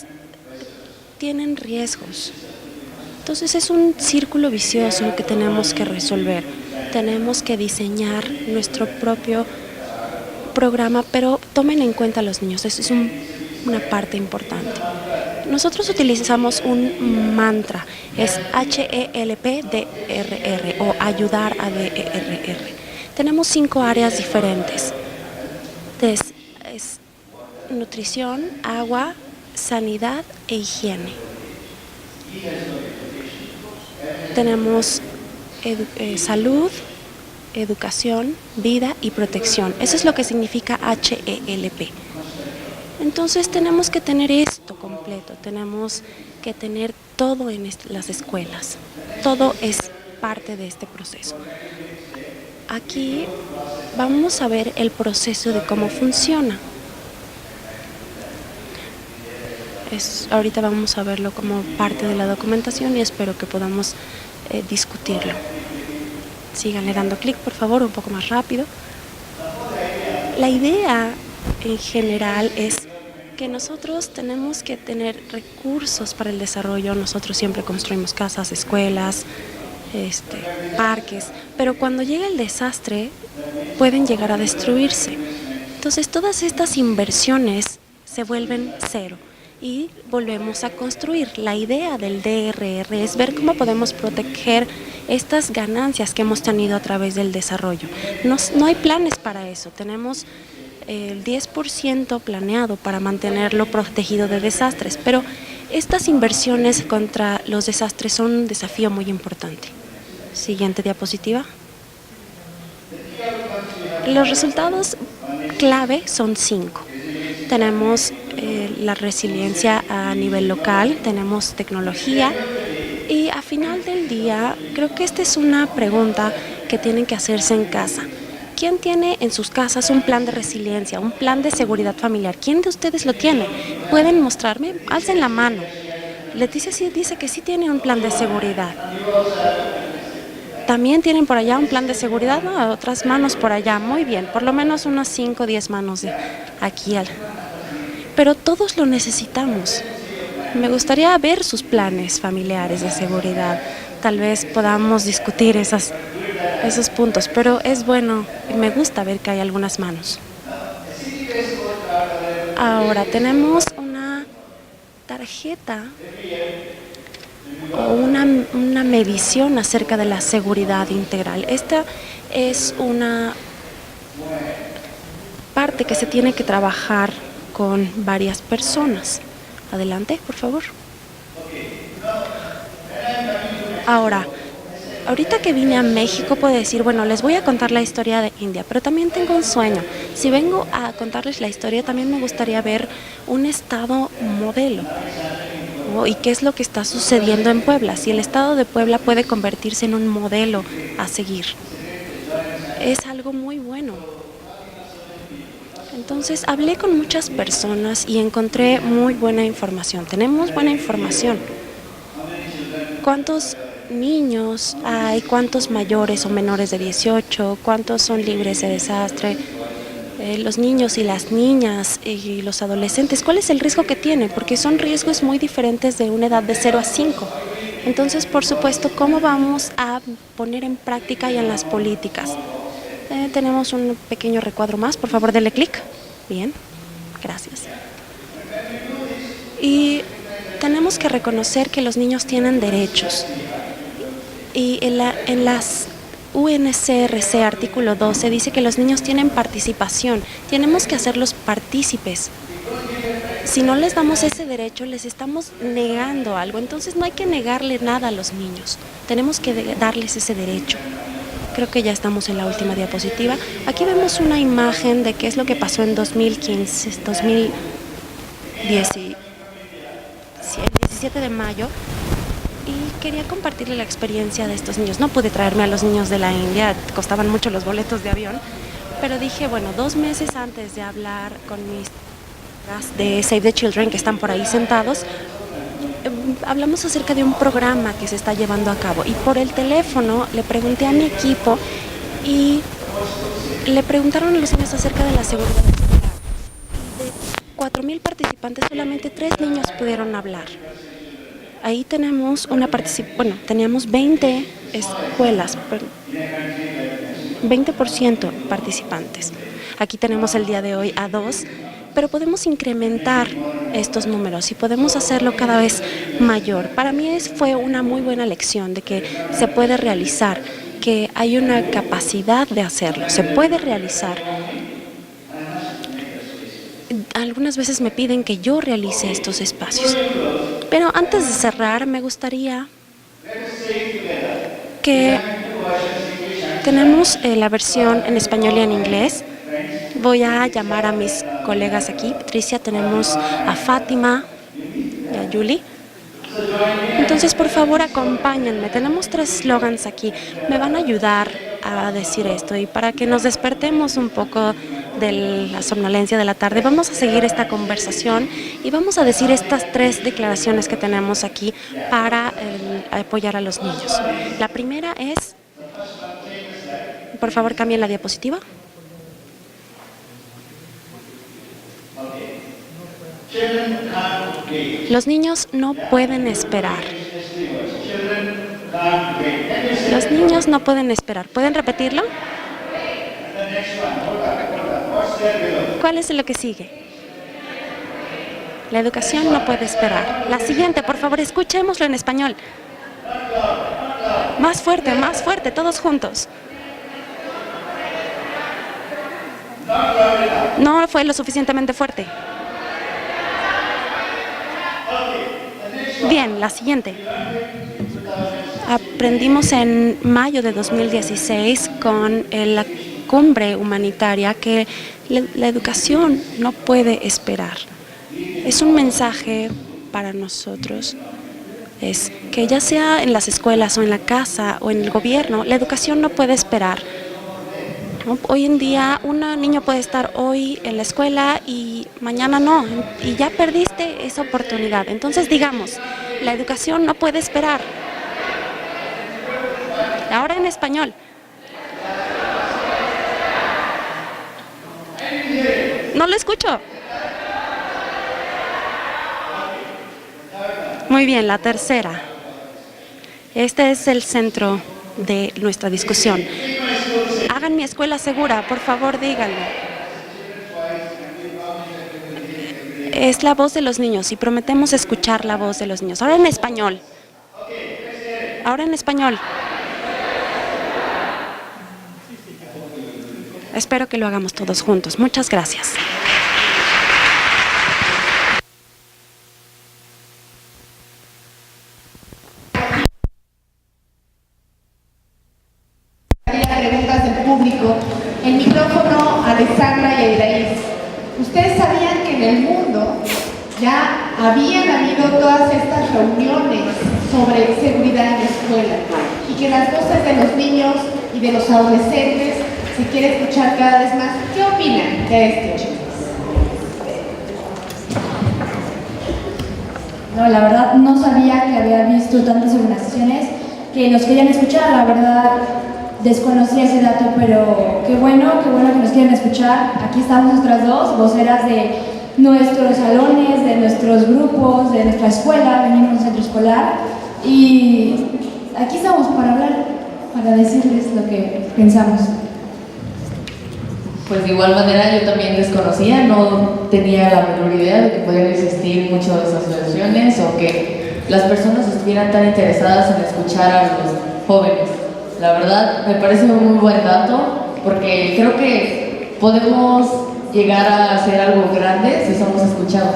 tienen riesgos. Entonces es un círculo vicioso que tenemos que resolver. Tenemos que diseñar nuestro propio programa, pero tomen en cuenta a los niños. Eso es una parte importante. Nosotros utilizamos un mantra, es HELPDRR o ayudar a DRR. Tenemos 5 áreas diferentes. Es nutrición, agua, sanidad e higiene. Tenemos salud, educación, vida y protección. Eso es lo que significa HELP. Entonces tenemos que tener esto completo, tenemos que tener todo en las escuelas. Todo es parte de este proceso. Aquí vamos a ver el proceso de cómo funciona. Ahorita vamos a verlo como parte de la documentación y espero que podamos discutirlo. Síganle dando clic, por favor, un poco más rápido. La idea en general es que nosotros tenemos que tener recursos para el desarrollo. Nosotros siempre construimos casas, escuelas, parques, pero cuando llega el desastre pueden llegar a destruirse. Entonces todas estas inversiones se vuelven cero y volvemos a construir. La idea del DRR es ver cómo podemos proteger estas ganancias que hemos tenido a través del desarrollo. No hay planes para eso, tenemos el 10% planeado para mantenerlo protegido de desastres, pero estas inversiones contra los desastres son un desafío muy importante. Siguiente diapositiva. Los resultados clave son 5. Tenemos la resiliencia a nivel local, tenemos tecnología y a final del día creo que esta es una pregunta que tienen que hacerse en casa. ¿Quién tiene en sus casas un plan de resiliencia, un plan de seguridad familiar? ¿Quién de ustedes lo tiene? ¿Pueden mostrarme? Alcen la mano. Leticia sí dice que sí tiene un plan de seguridad. ¿También tienen por allá un plan de seguridad? No, otras manos por allá. Muy bien, por lo menos unas 5 o 10 manos de aquí. Pero todos lo necesitamos. Me gustaría ver sus planes familiares de seguridad. Tal vez podamos discutir esos puntos, pero es bueno, me gusta ver que hay algunas manos. Ahora tenemos una tarjeta o una medición acerca de la seguridad integral. Esta es una parte que se tiene que trabajar con varias personas. Adelante, por favor. Ahora, ahorita que vine a México puedo decir, bueno, les voy a contar la historia de India, pero también tengo un sueño. Si vengo a contarles la historia, también me gustaría ver un estado modelo. ¿Y qué es lo que está sucediendo en Puebla? Si el estado de Puebla puede convertirse en un modelo a seguir. Es algo muy bueno. Entonces hablé con muchas personas y encontré muy buena información. Tenemos buena información. ¿Cuántos niños hay? ¿Cuántos mayores o menores de 18? ¿Cuántos son libres de desastre? Los niños y las niñas y los adolescentes, ¿cuál es el riesgo que tienen? Porque son riesgos muy diferentes de una edad de 0 a 5. Entonces, por supuesto, ¿cómo vamos a poner en práctica y en las políticas? Tenemos un pequeño recuadro más, por favor, denle clic. Bien, gracias. Y tenemos que reconocer que los niños tienen derechos. Y en las UNCRC, artículo 12, dice que los niños tienen participación. Tenemos que hacerlos partícipes. Si no les damos ese derecho, les estamos negando algo. Entonces no hay que negarle nada a los niños. Tenemos que darles ese derecho. Creo que ya estamos en la última diapositiva. Aquí vemos una imagen de qué es lo que pasó en 2015, 17 de mayo. Y quería compartirle la experiencia de estos niños. No pude traerme a los niños de la India, costaban mucho los boletos de avión, pero dije, bueno, 2 meses antes de hablar con mis de Save the Children, que están por ahí sentados, hablamos acerca de un programa que se está llevando a cabo. Y por el teléfono le pregunté a mi equipo y le preguntaron a los niños acerca de la seguridad escolar. Y de 4,000 participantes, solamente 3 niños pudieron hablar. Ahí tenemos teníamos 20 escuelas, 20% participantes. Aquí tenemos el día de hoy a 2, pero podemos incrementar estos números y podemos hacerlo cada vez mayor. Para mí fue una muy buena lección de que se puede realizar, que hay una capacidad de hacerlo, se puede realizar. Algunas veces me piden que yo realice estos espacios. Pero antes de cerrar, me gustaría que tenemos la versión en español y en inglés. Voy a llamar a mis colegas aquí. Patricia, tenemos a Fátima y a Yuli. Entonces, por favor, acompáñenme. Tenemos 3 slogans aquí. Me van a ayudar a decir esto y para que nos despertemos un poco de la somnolencia de la tarde, vamos a seguir esta conversación y vamos a decir estas 3 declaraciones que tenemos aquí para apoyar a los niños. La primera es, por favor, cambien la diapositiva. Los niños no pueden esperar. Los niños no pueden esperar. ¿Pueden repetirlo? ¿Cuál es lo que sigue? La educación no puede esperar. La siguiente, por favor, escuchémoslo en español. Más fuerte, todos juntos. No fue lo suficientemente fuerte. Bien, la siguiente. Aprendimos en mayo de 2016 con la cumbre humanitaria que la educación no puede esperar. Es un mensaje para nosotros. Es que ya sea en las escuelas o en la casa o en el gobierno, la educación no puede esperar. Hoy en día, un niño puede estar hoy en la escuela y mañana no, y ya perdiste esa oportunidad. Entonces, digamos, la educación no puede esperar. Ahora en español. No lo escucho. Muy bien, la tercera. Este es el centro de nuestra discusión. Hagan mi escuela segura, por favor, díganlo. Es la voz de los niños y prometemos escuchar la voz de los niños. Ahora en español. Ahora en español. Espero que lo hagamos todos juntos. Muchas gracias. Preguntas del público. El micrófono a Alessandra y a Iraís. ¿Ustedes sabían que en el mundo ya habían habido todas estas reuniones sobre seguridad en la escuela y que las voces de los niños y de los adolescentes se quiere escuchar cada vez más? ¿Qué opinan de esto, chicos? No, la verdad no sabía que había visto tantas organizaciones que nos querían escuchar. La verdad desconocía ese dato, pero qué bueno que nos quieren escuchar. Aquí estamos nosotras dos, voceras de nuestros salones, de nuestros grupos, de nuestra escuela, venimos del centro escolar y aquí estamos para hablar, para decirles lo que pensamos. Pues de igual manera yo también desconocía, no tenía la menor idea de que podían existir muchas asociaciones o que las personas estuvieran tan interesadas en escuchar a los jóvenes. La verdad me parece un muy buen dato porque creo que podemos llegar a hacer algo grande si somos escuchados.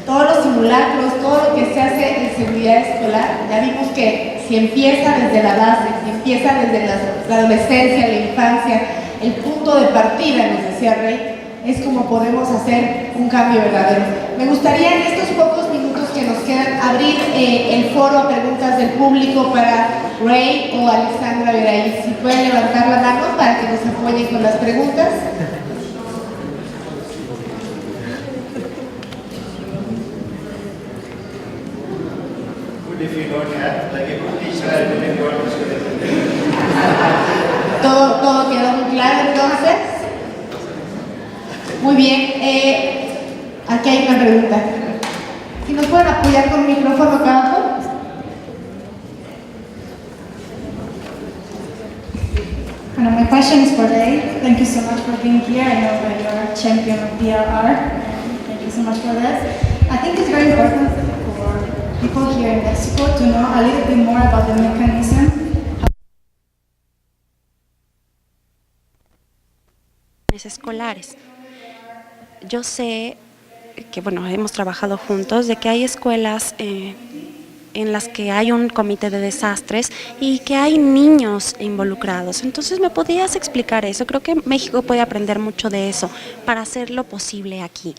Todos los simulacros, todo lo que se hace en seguridad escolar, ya vimos que si empieza desde la base, si empieza desde la adolescencia, la infancia, el punto de partida, nos decía Rey, es como podemos hacer un cambio verdadero. Me gustaría en estos pocos minutos que nos quedan abrir el foro a preguntas del público para Rey o Alessandra Veraí. Si pueden levantar la mano para que nos apoyen con las preguntas. Todo quedó muy claro entonces. Muy bien, aquí hay una pregunta. Si nos pueden apoyar con un micrófono acá abajo. Bueno, my question is for Ray. Thank you so much for being here. I know that you're a champion of DRR. Thank you so much for that. I think it's very important for people here in Mexico to know a little bit more about the mechanism. Escolares. Yo sé que, bueno, hemos trabajado juntos, de que hay escuelas en las que hay un comité de desastres y que hay niños involucrados. Entonces, ¿me podías explicar eso? Creo que México puede aprender mucho de eso para hacerlo posible aquí.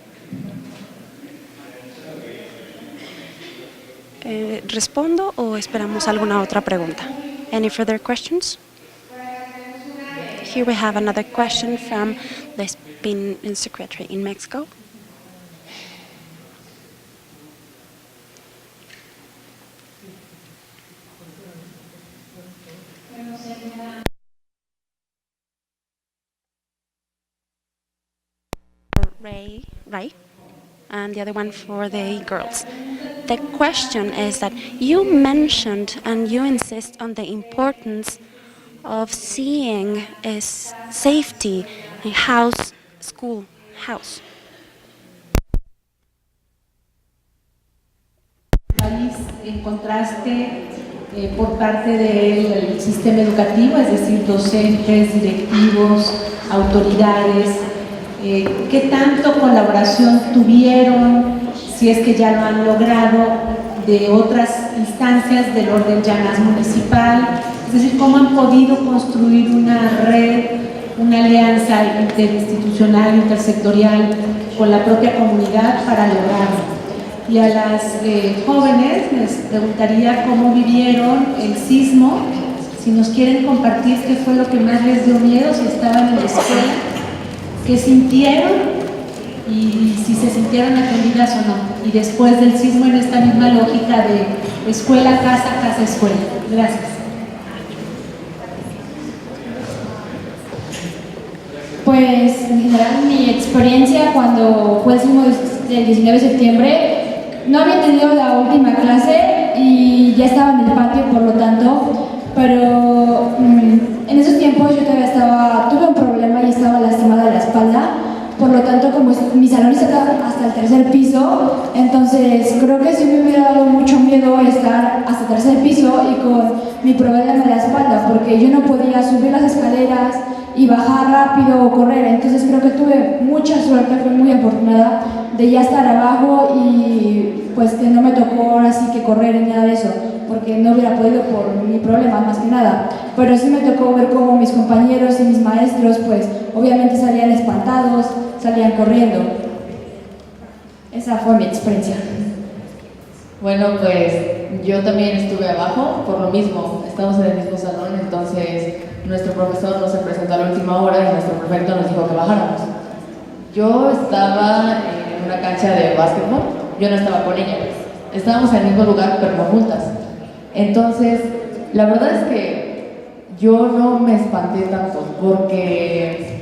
¿Respondo o esperamos alguna otra pregunta? Any further questions? Here we have another question from the Spin Secretary in Mexico. Ray, and the other one for the girls. The question is that you mentioned and you insist on the importance of seeing is safety in house, school, house. País en contraste por parte del sistema educativo, es decir, docentes, directivos, autoridades, ¿qué tanto colaboración tuvieron, si es que ya lo han logrado, de otras instancias del orden ya más municipal? Es decir, ¿cómo han podido construir una red, una alianza interinstitucional, intersectorial con la propia comunidad para lograrlo? Y a las jóvenes les preguntaría cómo vivieron el sismo, si nos quieren compartir qué fue lo que más les dio miedo, si estaban en la escuela, qué sintieron y si se sintieron atendidas o no. Y después del sismo, en esta misma lógica de escuela, casa, casa, escuela. Gracias. Pues en general mi experiencia cuando fue el sismo del 19 de septiembre, no había tenido la última clase y ya estaba en el patio, por lo tanto, pero en esos tiempos yo todavía tuve un problema y estaba lastimada de la espalda, por lo tanto, como mi salón está hasta el tercer piso, entonces creo que sí me hubiera dado mucho miedo estar hasta el tercer piso y con mi problema de la espalda, porque yo no podía subir las escaleras y bajar rápido o correr, entonces creo que tuve mucha suerte, fui muy afortunada de ya estar abajo y pues que no me tocó ahora sí que correr ni nada de eso, porque no hubiera podido por mi problema más que nada, pero sí me tocó ver cómo mis compañeros y mis maestros pues obviamente salían espantados, salían corriendo. Esa fue mi experiencia. Bueno, pues yo también estuve abajo por lo mismo, estamos en el mismo salón, entonces nuestro profesor nos presentó a la última hora y nuestro prefecto nos dijo que bajáramos. Yo estaba en una cancha de básquetbol, yo no estaba con ella, estábamos en el mismo lugar pero no juntas. Entonces, la verdad es que yo no me espanté tanto porque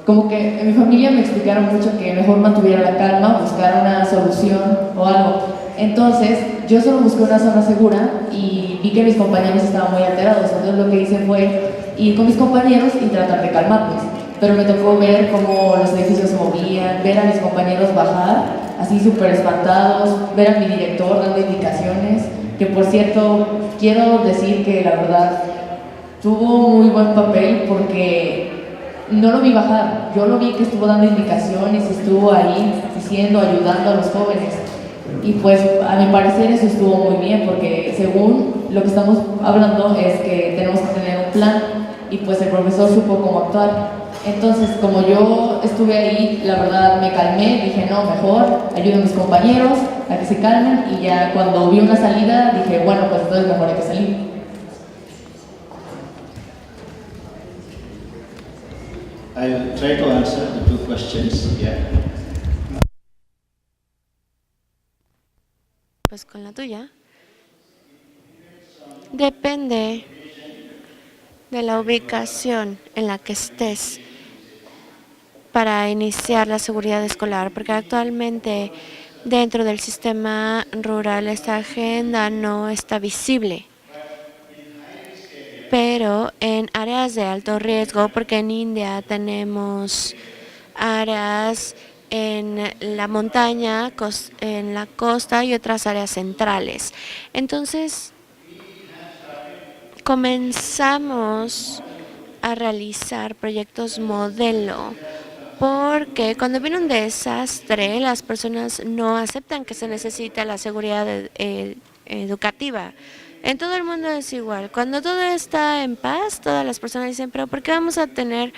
como que en mi familia me explicaron mucho que mejor mantuviera la calma, buscar una solución o algo. Entonces, yo solo busqué una zona segura y vi que mis compañeros estaban muy alterados, entonces lo que hice fue ir con mis compañeros y tratar de calmarlos. Pero me tocó ver cómo los edificios se movían, ver a mis compañeros bajar, así súper espantados, ver a mi director dando indicaciones, que por cierto, quiero decir que la verdad tuvo muy buen papel porque no lo vi bajar, yo lo vi que estuvo dando indicaciones, estuvo ahí diciendo, ayudando a los jóvenes. Y pues a mi parecer eso estuvo muy bien porque según lo que estamos hablando es que tenemos que tener un plan y pues el profesor supo cómo actuar. Entonces como yo estuve ahí, la verdad me calmé, dije no, mejor ayudo a mis compañeros a que se calmen y ya cuando vi una salida dije bueno, pues entonces mejor hay que salir. I'll try to answer the two questions. Yeah. Pues con la tuya. Depende de la ubicación en la que estés para iniciar la seguridad escolar, porque actualmente dentro del sistema rural esta agenda no está visible. Pero en áreas de alto riesgo, porque en India tenemos áreas en la montaña, en la costa y otras áreas centrales. Entonces, comenzamos a realizar proyectos modelo, porque cuando viene un desastre, las personas no aceptan que se necesita la seguridad educativa. En todo el mundo es igual. Cuando todo está en paz, todas las personas dicen, pero ¿por qué vamos a tener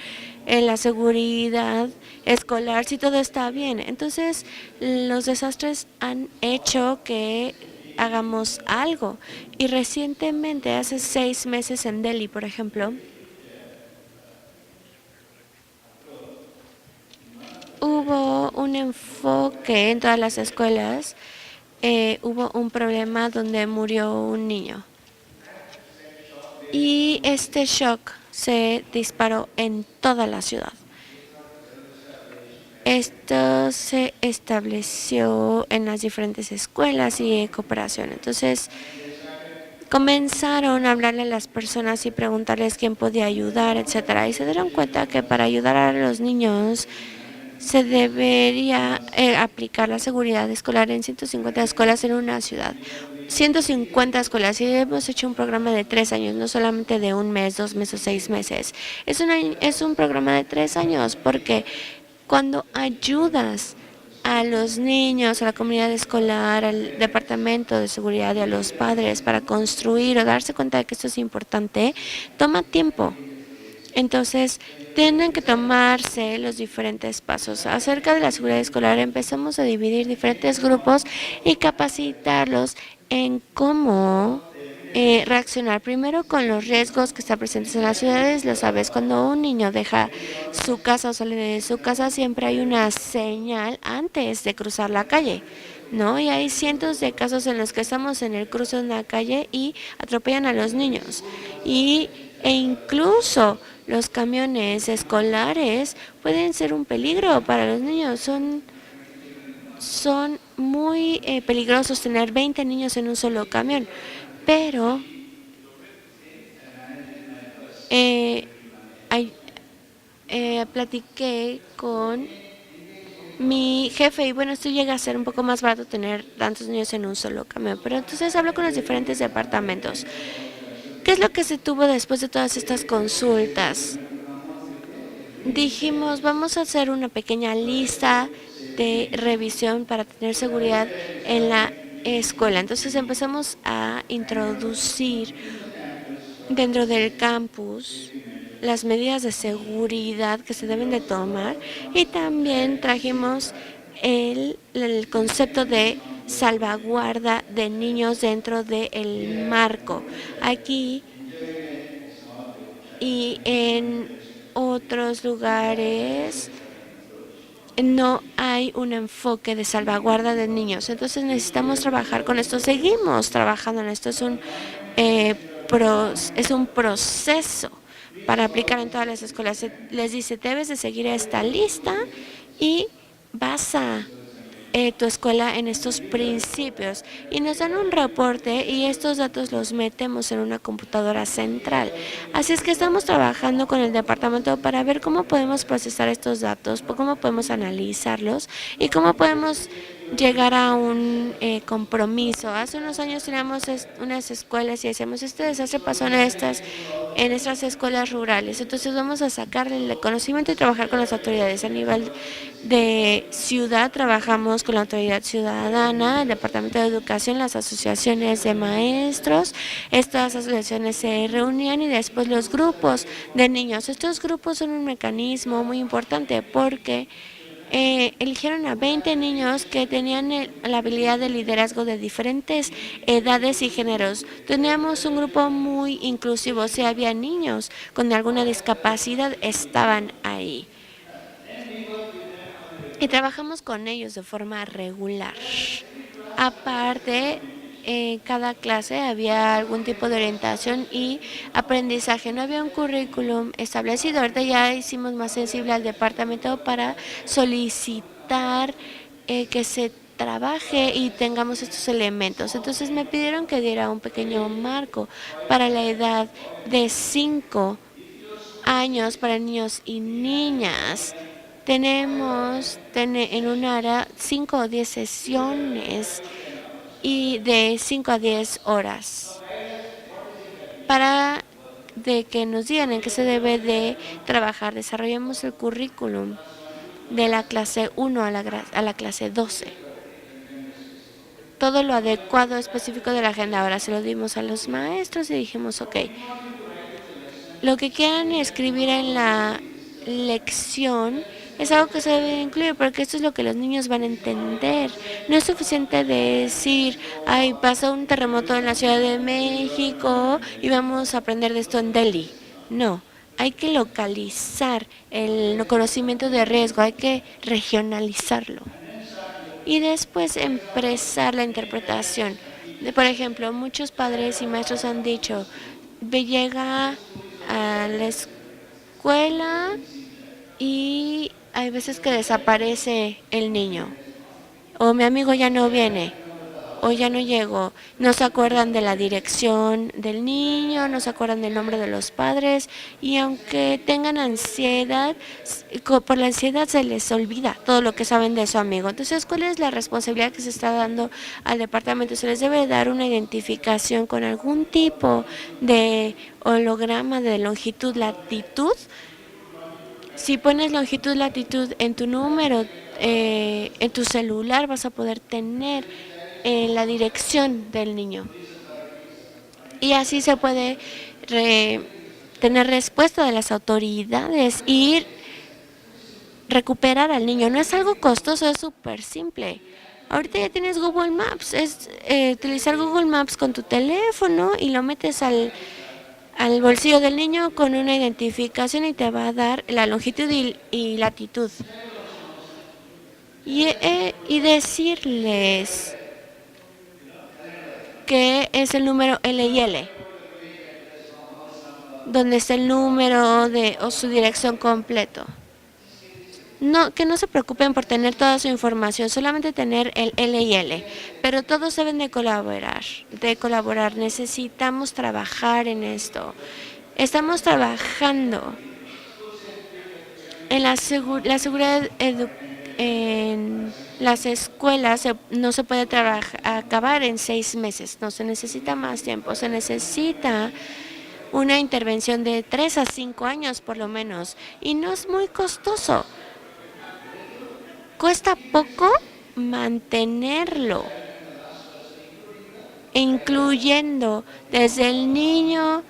la seguridad escolar si todo está bien? Entonces, los desastres han hecho que hagamos algo. Y recientemente, hace 6 meses en Delhi, por ejemplo, hubo un enfoque en todas las escuelas. Hubo un problema donde murió un niño. Y este shock se disparó en toda la ciudad. Esto se estableció en las diferentes escuelas y cooperación. Entonces, comenzaron a hablarle a las personas y preguntarles quién podía ayudar, etcétera. Y se dieron cuenta que para ayudar a los niños se debería aplicar la seguridad escolar en 150 escuelas en una ciudad. 150 escuelas, y hemos hecho un programa de 3 años, no solamente de 1 mes, 2 meses, 6 meses. Es un programa de 3 años, porque cuando ayudas a los niños, a la comunidad escolar, al departamento de seguridad y a los padres para construir o darse cuenta de que esto es importante, toma tiempo. Entonces, tienen que tomarse los diferentes pasos. Acerca de la seguridad escolar, empezamos a dividir diferentes grupos y capacitarlos en cómo reaccionar. Primero, con los riesgos que están presentes en las ciudades. Lo sabes, cuando un niño deja su casa o sale de su casa, siempre hay una señal antes de cruzar la calle, ¿no? Y hay cientos de casos en los que estamos en el cruce de una calle y atropellan a los niños. E incluso los camiones escolares pueden ser un peligro para los niños. Son muy peligrosos tener 20 niños en un solo camión. Pero platiqué con mi jefe y bueno, esto llega a ser un poco más barato tener tantos niños en un solo camión. Pero entonces hablo con los diferentes departamentos. ¿Qué es lo que se tuvo después de todas estas consultas? Dijimos, vamos a hacer una pequeña lista de revisión para tener seguridad en la escuela. Entonces empezamos a introducir dentro del campus las medidas de seguridad que se deben de tomar y también trajimos el concepto de salvaguarda de niños dentro del marco. Aquí y en otros lugares no hay un enfoque de salvaguarda de niños. Entonces necesitamos trabajar con esto. Seguimos trabajando en esto. Es un proceso para aplicar en todas las escuelas. Les dice, debes de seguir esta lista y basa tu escuela en estos principios. Y nos dan un reporte y estos datos los metemos en una computadora central. Así es que estamos trabajando con el departamento para ver cómo podemos procesar estos datos, cómo podemos analizarlos y cómo podemos llegar a un compromiso. Hace unos años teníamos unas escuelas y decíamos, este desastre pasó en estas escuelas rurales, entonces vamos a sacarle el conocimiento y trabajar con las autoridades. A nivel de ciudad trabajamos con la autoridad ciudadana, el departamento de educación, las asociaciones de maestros. Estas asociaciones se reunían y después los grupos de niños. Estos grupos son un mecanismo muy importante porque eligieron a 20 niños que tenían la habilidad de liderazgo de diferentes edades y géneros. Teníamos un grupo muy inclusivo, o sea, había niños con alguna discapacidad, estaban ahí. Y trabajamos con ellos de forma regular. Aparte, en cada clase había algún tipo de orientación y aprendizaje. No había un currículum establecido. Ahorita ya hicimos más sensible al departamento para solicitar que se trabaje y tengamos estos elementos. Entonces me pidieron que diera un pequeño marco para la edad de 5 años para niños y niñas. Tenemos en un área 5 o 10 sesiones y de 5 a 10 horas para de que nos digan en qué se debe de trabajar. Desarrollamos el currículum de la clase 1 a la clase 12. todo lo adecuado específico de la agenda. Ahora se lo dimos a los maestros y dijimos, ok, lo que quieran escribir en la lección es algo que se debe incluir, porque esto es lo que los niños van a entender. No es suficiente decir, ay, pasó un terremoto en la Ciudad de México y vamos a aprender de esto en Delhi. No, hay que localizar el conocimiento de riesgo, hay que regionalizarlo. Y después empezar la interpretación. Por ejemplo, muchos padres y maestros han dicho, llega a la escuela y hay veces que desaparece el niño, o mi amigo ya no viene, o ya no llegó. No se acuerdan de la dirección del niño, no se acuerdan del nombre de los padres, y aunque tengan ansiedad, por la ansiedad se les olvida todo lo que saben de su amigo. Entonces, ¿cuál es la responsabilidad que se está dando al departamento? Se les debe dar una identificación con algún tipo de holograma de longitud, latitud. Si pones longitud, latitud en tu número, en tu celular, vas a poder tener la dirección del niño. Y así se puede tener respuesta de las autoridades y recuperar al niño. No es algo costoso, es súper simple. Ahorita ya tienes Google Maps, es utilizar Google Maps con tu teléfono y lo metes al bolsillo del niño con una identificación y te va a dar la longitud y latitud. Y decirles que es el número L y L, donde está el número o su dirección completo. No, que no se preocupen por tener toda su información, solamente tener el L y L, pero todos deben de colaborar. Necesitamos trabajar en esto. Estamos trabajando en la seguridad en las escuelas. No se puede acabar en 6 meses, no, se necesita más tiempo, se necesita una intervención de 3 a 5 años por lo menos, y no es muy costoso. Cuesta poco mantenerlo, incluyendo desde el niño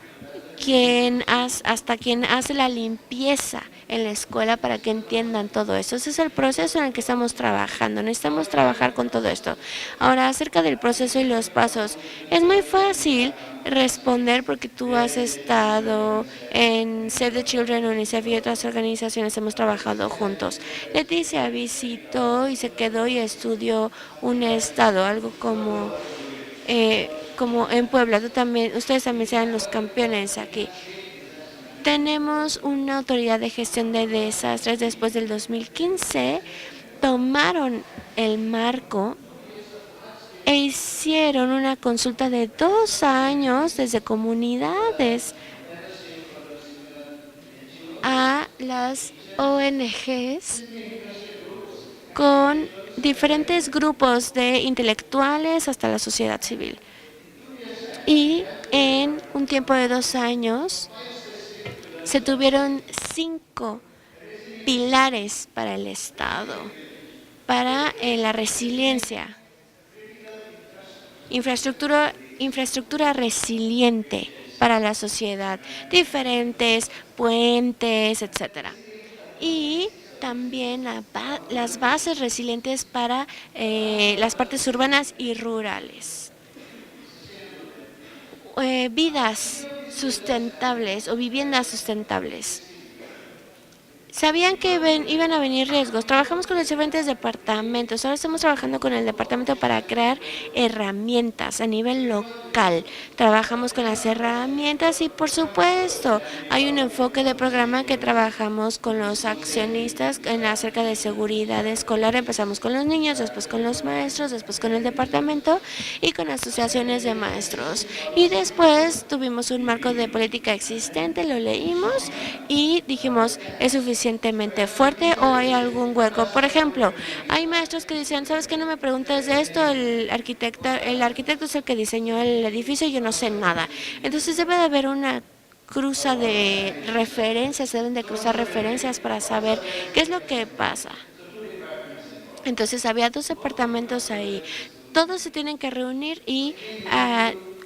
hasta quien hace la limpieza en la escuela, para que entiendan todo eso. Ese es el proceso en el que estamos trabajando. Necesitamos trabajar con todo esto. Ahora, acerca del proceso y los pasos, es muy fácil responder porque tú has estado en Save the Children, UNICEF y otras organizaciones, hemos trabajado juntos. Leticia visitó y se quedó y estudió un estado, algo como en Puebla. Ustedes también sean los campeones aquí. Tenemos una autoridad de gestión de desastres. Después del 2015 tomaron el marco e hicieron una consulta de 2 años desde comunidades a las ONGs con diferentes grupos de intelectuales hasta la sociedad civil. Y en un tiempo de 2 años se tuvieron 5 pilares para el Estado, para la resiliencia, infraestructura resiliente para la sociedad, diferentes puentes, etcétera, y también las bases resilientes para las partes urbanas y rurales. Vidas sustentables o viviendas sustentables. Sabían que iban a venir riesgos. Trabajamos con los diferentes departamentos. Ahora estamos trabajando con el departamento para crear herramientas a nivel local. Trabajamos con las herramientas y, por supuesto, hay un enfoque de programa que trabajamos con los accionistas acerca de seguridad escolar. Empezamos con los niños, después con los maestros, después con el departamento y con asociaciones de maestros. Y después tuvimos un marco de política existente, lo leímos y dijimos, ¿es suficientemente fuerte o hay algún hueco? Por ejemplo, hay maestros que dicen, ¿sabes qué? No me preguntes de esto, el arquitecto es el que diseñó el edificio y yo no sé nada. Entonces debe de haber una cruza de referencias, se deben de cruzar referencias para saber qué es lo que pasa. Entonces había 2 departamentos ahí. todos se tienen que reunir y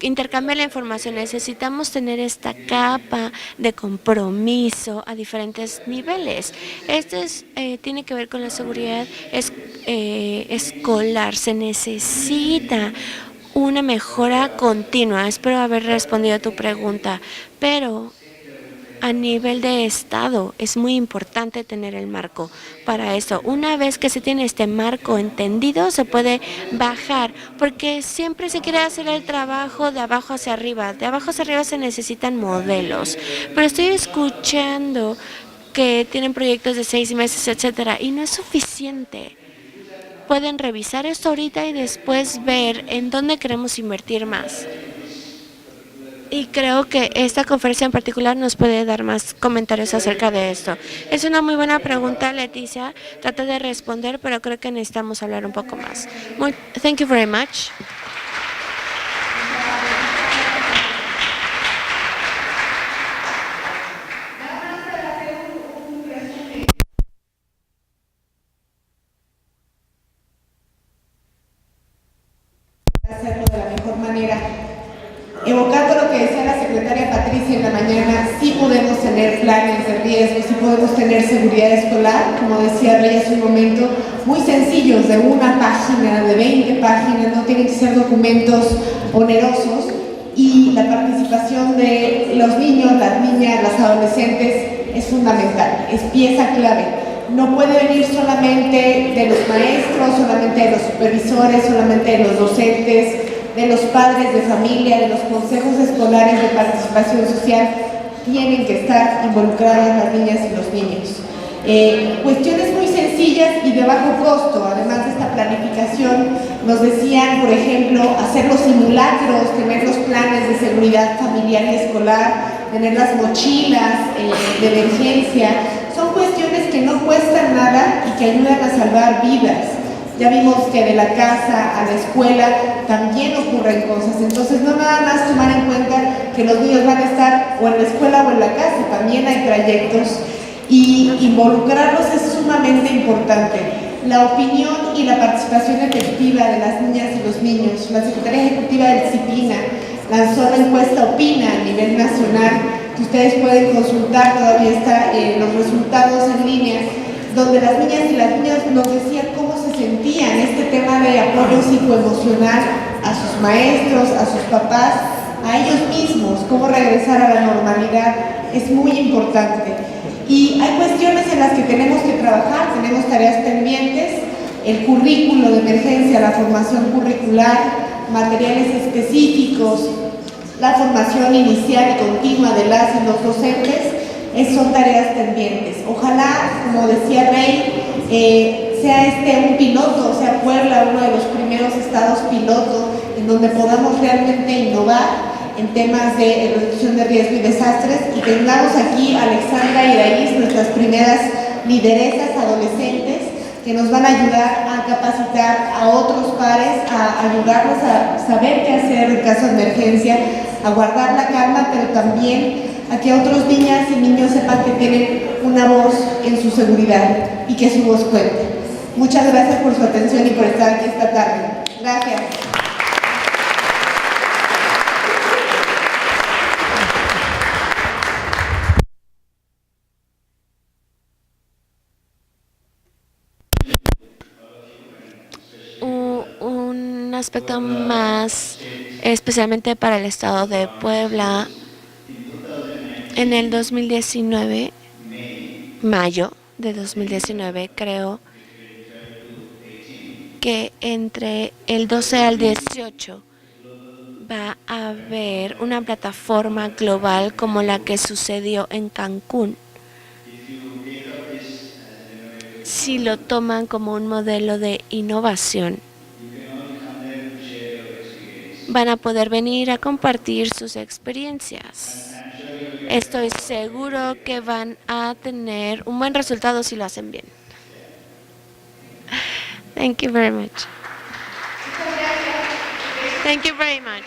intercambiar la información. Necesitamos tener esta capa de compromiso a diferentes niveles. Esto tiene que ver con la seguridad escolar. Se necesita una mejora continua. Espero haber respondido a tu pregunta, pero a nivel de Estado es muy importante tener el marco para eso. Una vez que se tiene este marco entendido, se puede bajar, porque siempre se quiere hacer el trabajo de abajo hacia arriba. De abajo hacia arriba se necesitan modelos, pero estoy escuchando que tienen proyectos de 6 meses, etcétera, y no es suficiente. Pueden revisar esto ahorita y después ver en dónde queremos invertir más. Y creo que esta conferencia en particular nos puede dar más comentarios acerca de esto. Es una muy buena pregunta, Leticia. Traté de responder, pero creo que necesitamos hablar un poco más. Thank you very much. Hacerlo de la mejor manera. Evocando lo que decía la secretaria Patricia en la mañana, sí podemos tener planes de riesgo, sí podemos tener seguridad escolar, como decía Rey hace un momento, muy sencillos, de una página, de 20 páginas, no tienen que ser documentos onerosos, y la participación de los niños, las niñas, las adolescentes es fundamental, es pieza clave. No puede venir solamente de los maestros, solamente de los supervisores, solamente de los docentes, de los padres de familia, de los consejos escolares de participación social. Tienen que estar involucradas las niñas y los niños. Cuestiones muy sencillas y de bajo costo, además de esta planificación, nos decían, por ejemplo, hacer los simulacros, tener los planes de seguridad familiar y escolar, tener las mochilas de emergencia. Son cuestiones que no cuestan nada y que ayudan a salvar vidas. Ya vimos que de la casa a la escuela también ocurren cosas, entonces no nada más tomar en cuenta que los niños van a estar o en la escuela o en la casa, también hay trayectos, y involucrarlos es sumamente importante. La opinión y la participación efectiva de las niñas y los niños. La Secretaría Ejecutiva del CIPINA lanzó la encuesta Opina a nivel nacional, que ustedes pueden consultar, todavía está los resultados en línea, donde las niñas y las niños nos decían cómo se sentían este tema de apoyo psicoemocional a sus maestros, a sus papás, a ellos mismos, cómo regresar a la normalidad, es muy importante. Y hay cuestiones en las que tenemos que trabajar, tenemos tareas pendientes, el currículo de emergencia, la formación curricular, materiales específicos, la formación inicial y continua de las y los docentes, son tareas pendientes. Ojalá, como decía Rey, sea un piloto, sea Puebla uno de los primeros estados piloto en donde podamos realmente innovar en temas de reducción de riesgo y desastres, y tengamos aquí a Alexandra y Raíz, nuestras primeras lideresas adolescentes, que nos van a ayudar a capacitar a otros pares, a ayudarlos a saber qué hacer en caso de emergencia, a guardar la calma, pero también a que otros niñas y niños sepan que tienen una voz en su seguridad y que su voz cuenta. Muchas gracias por su atención y por estar aquí esta tarde. Gracias. Un aspecto más, especialmente para el estado de Puebla, en el 2019, mayo de 2019, creo que entre el 12 al 18 va a haber una plataforma global como la que sucedió en Cancún. Si lo toman como un modelo de innovación, van a poder venir a compartir sus experiencias. Estoy seguro que van a tener un buen resultado si lo hacen bien. Thank you very much. Thank you very much.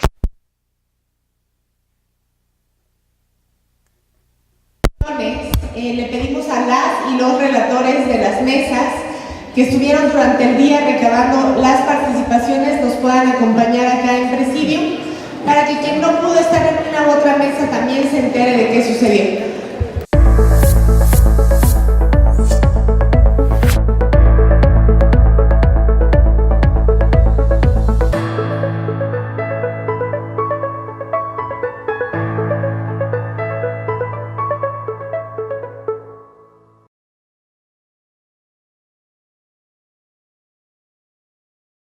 Le pedimos a las y los relatores de las mesas que estuvieron durante el día recabando las participaciones nos puedan acompañar acá en Presidium, para que quien no pudo estar en una u otra mesa también se entere de qué sucedió.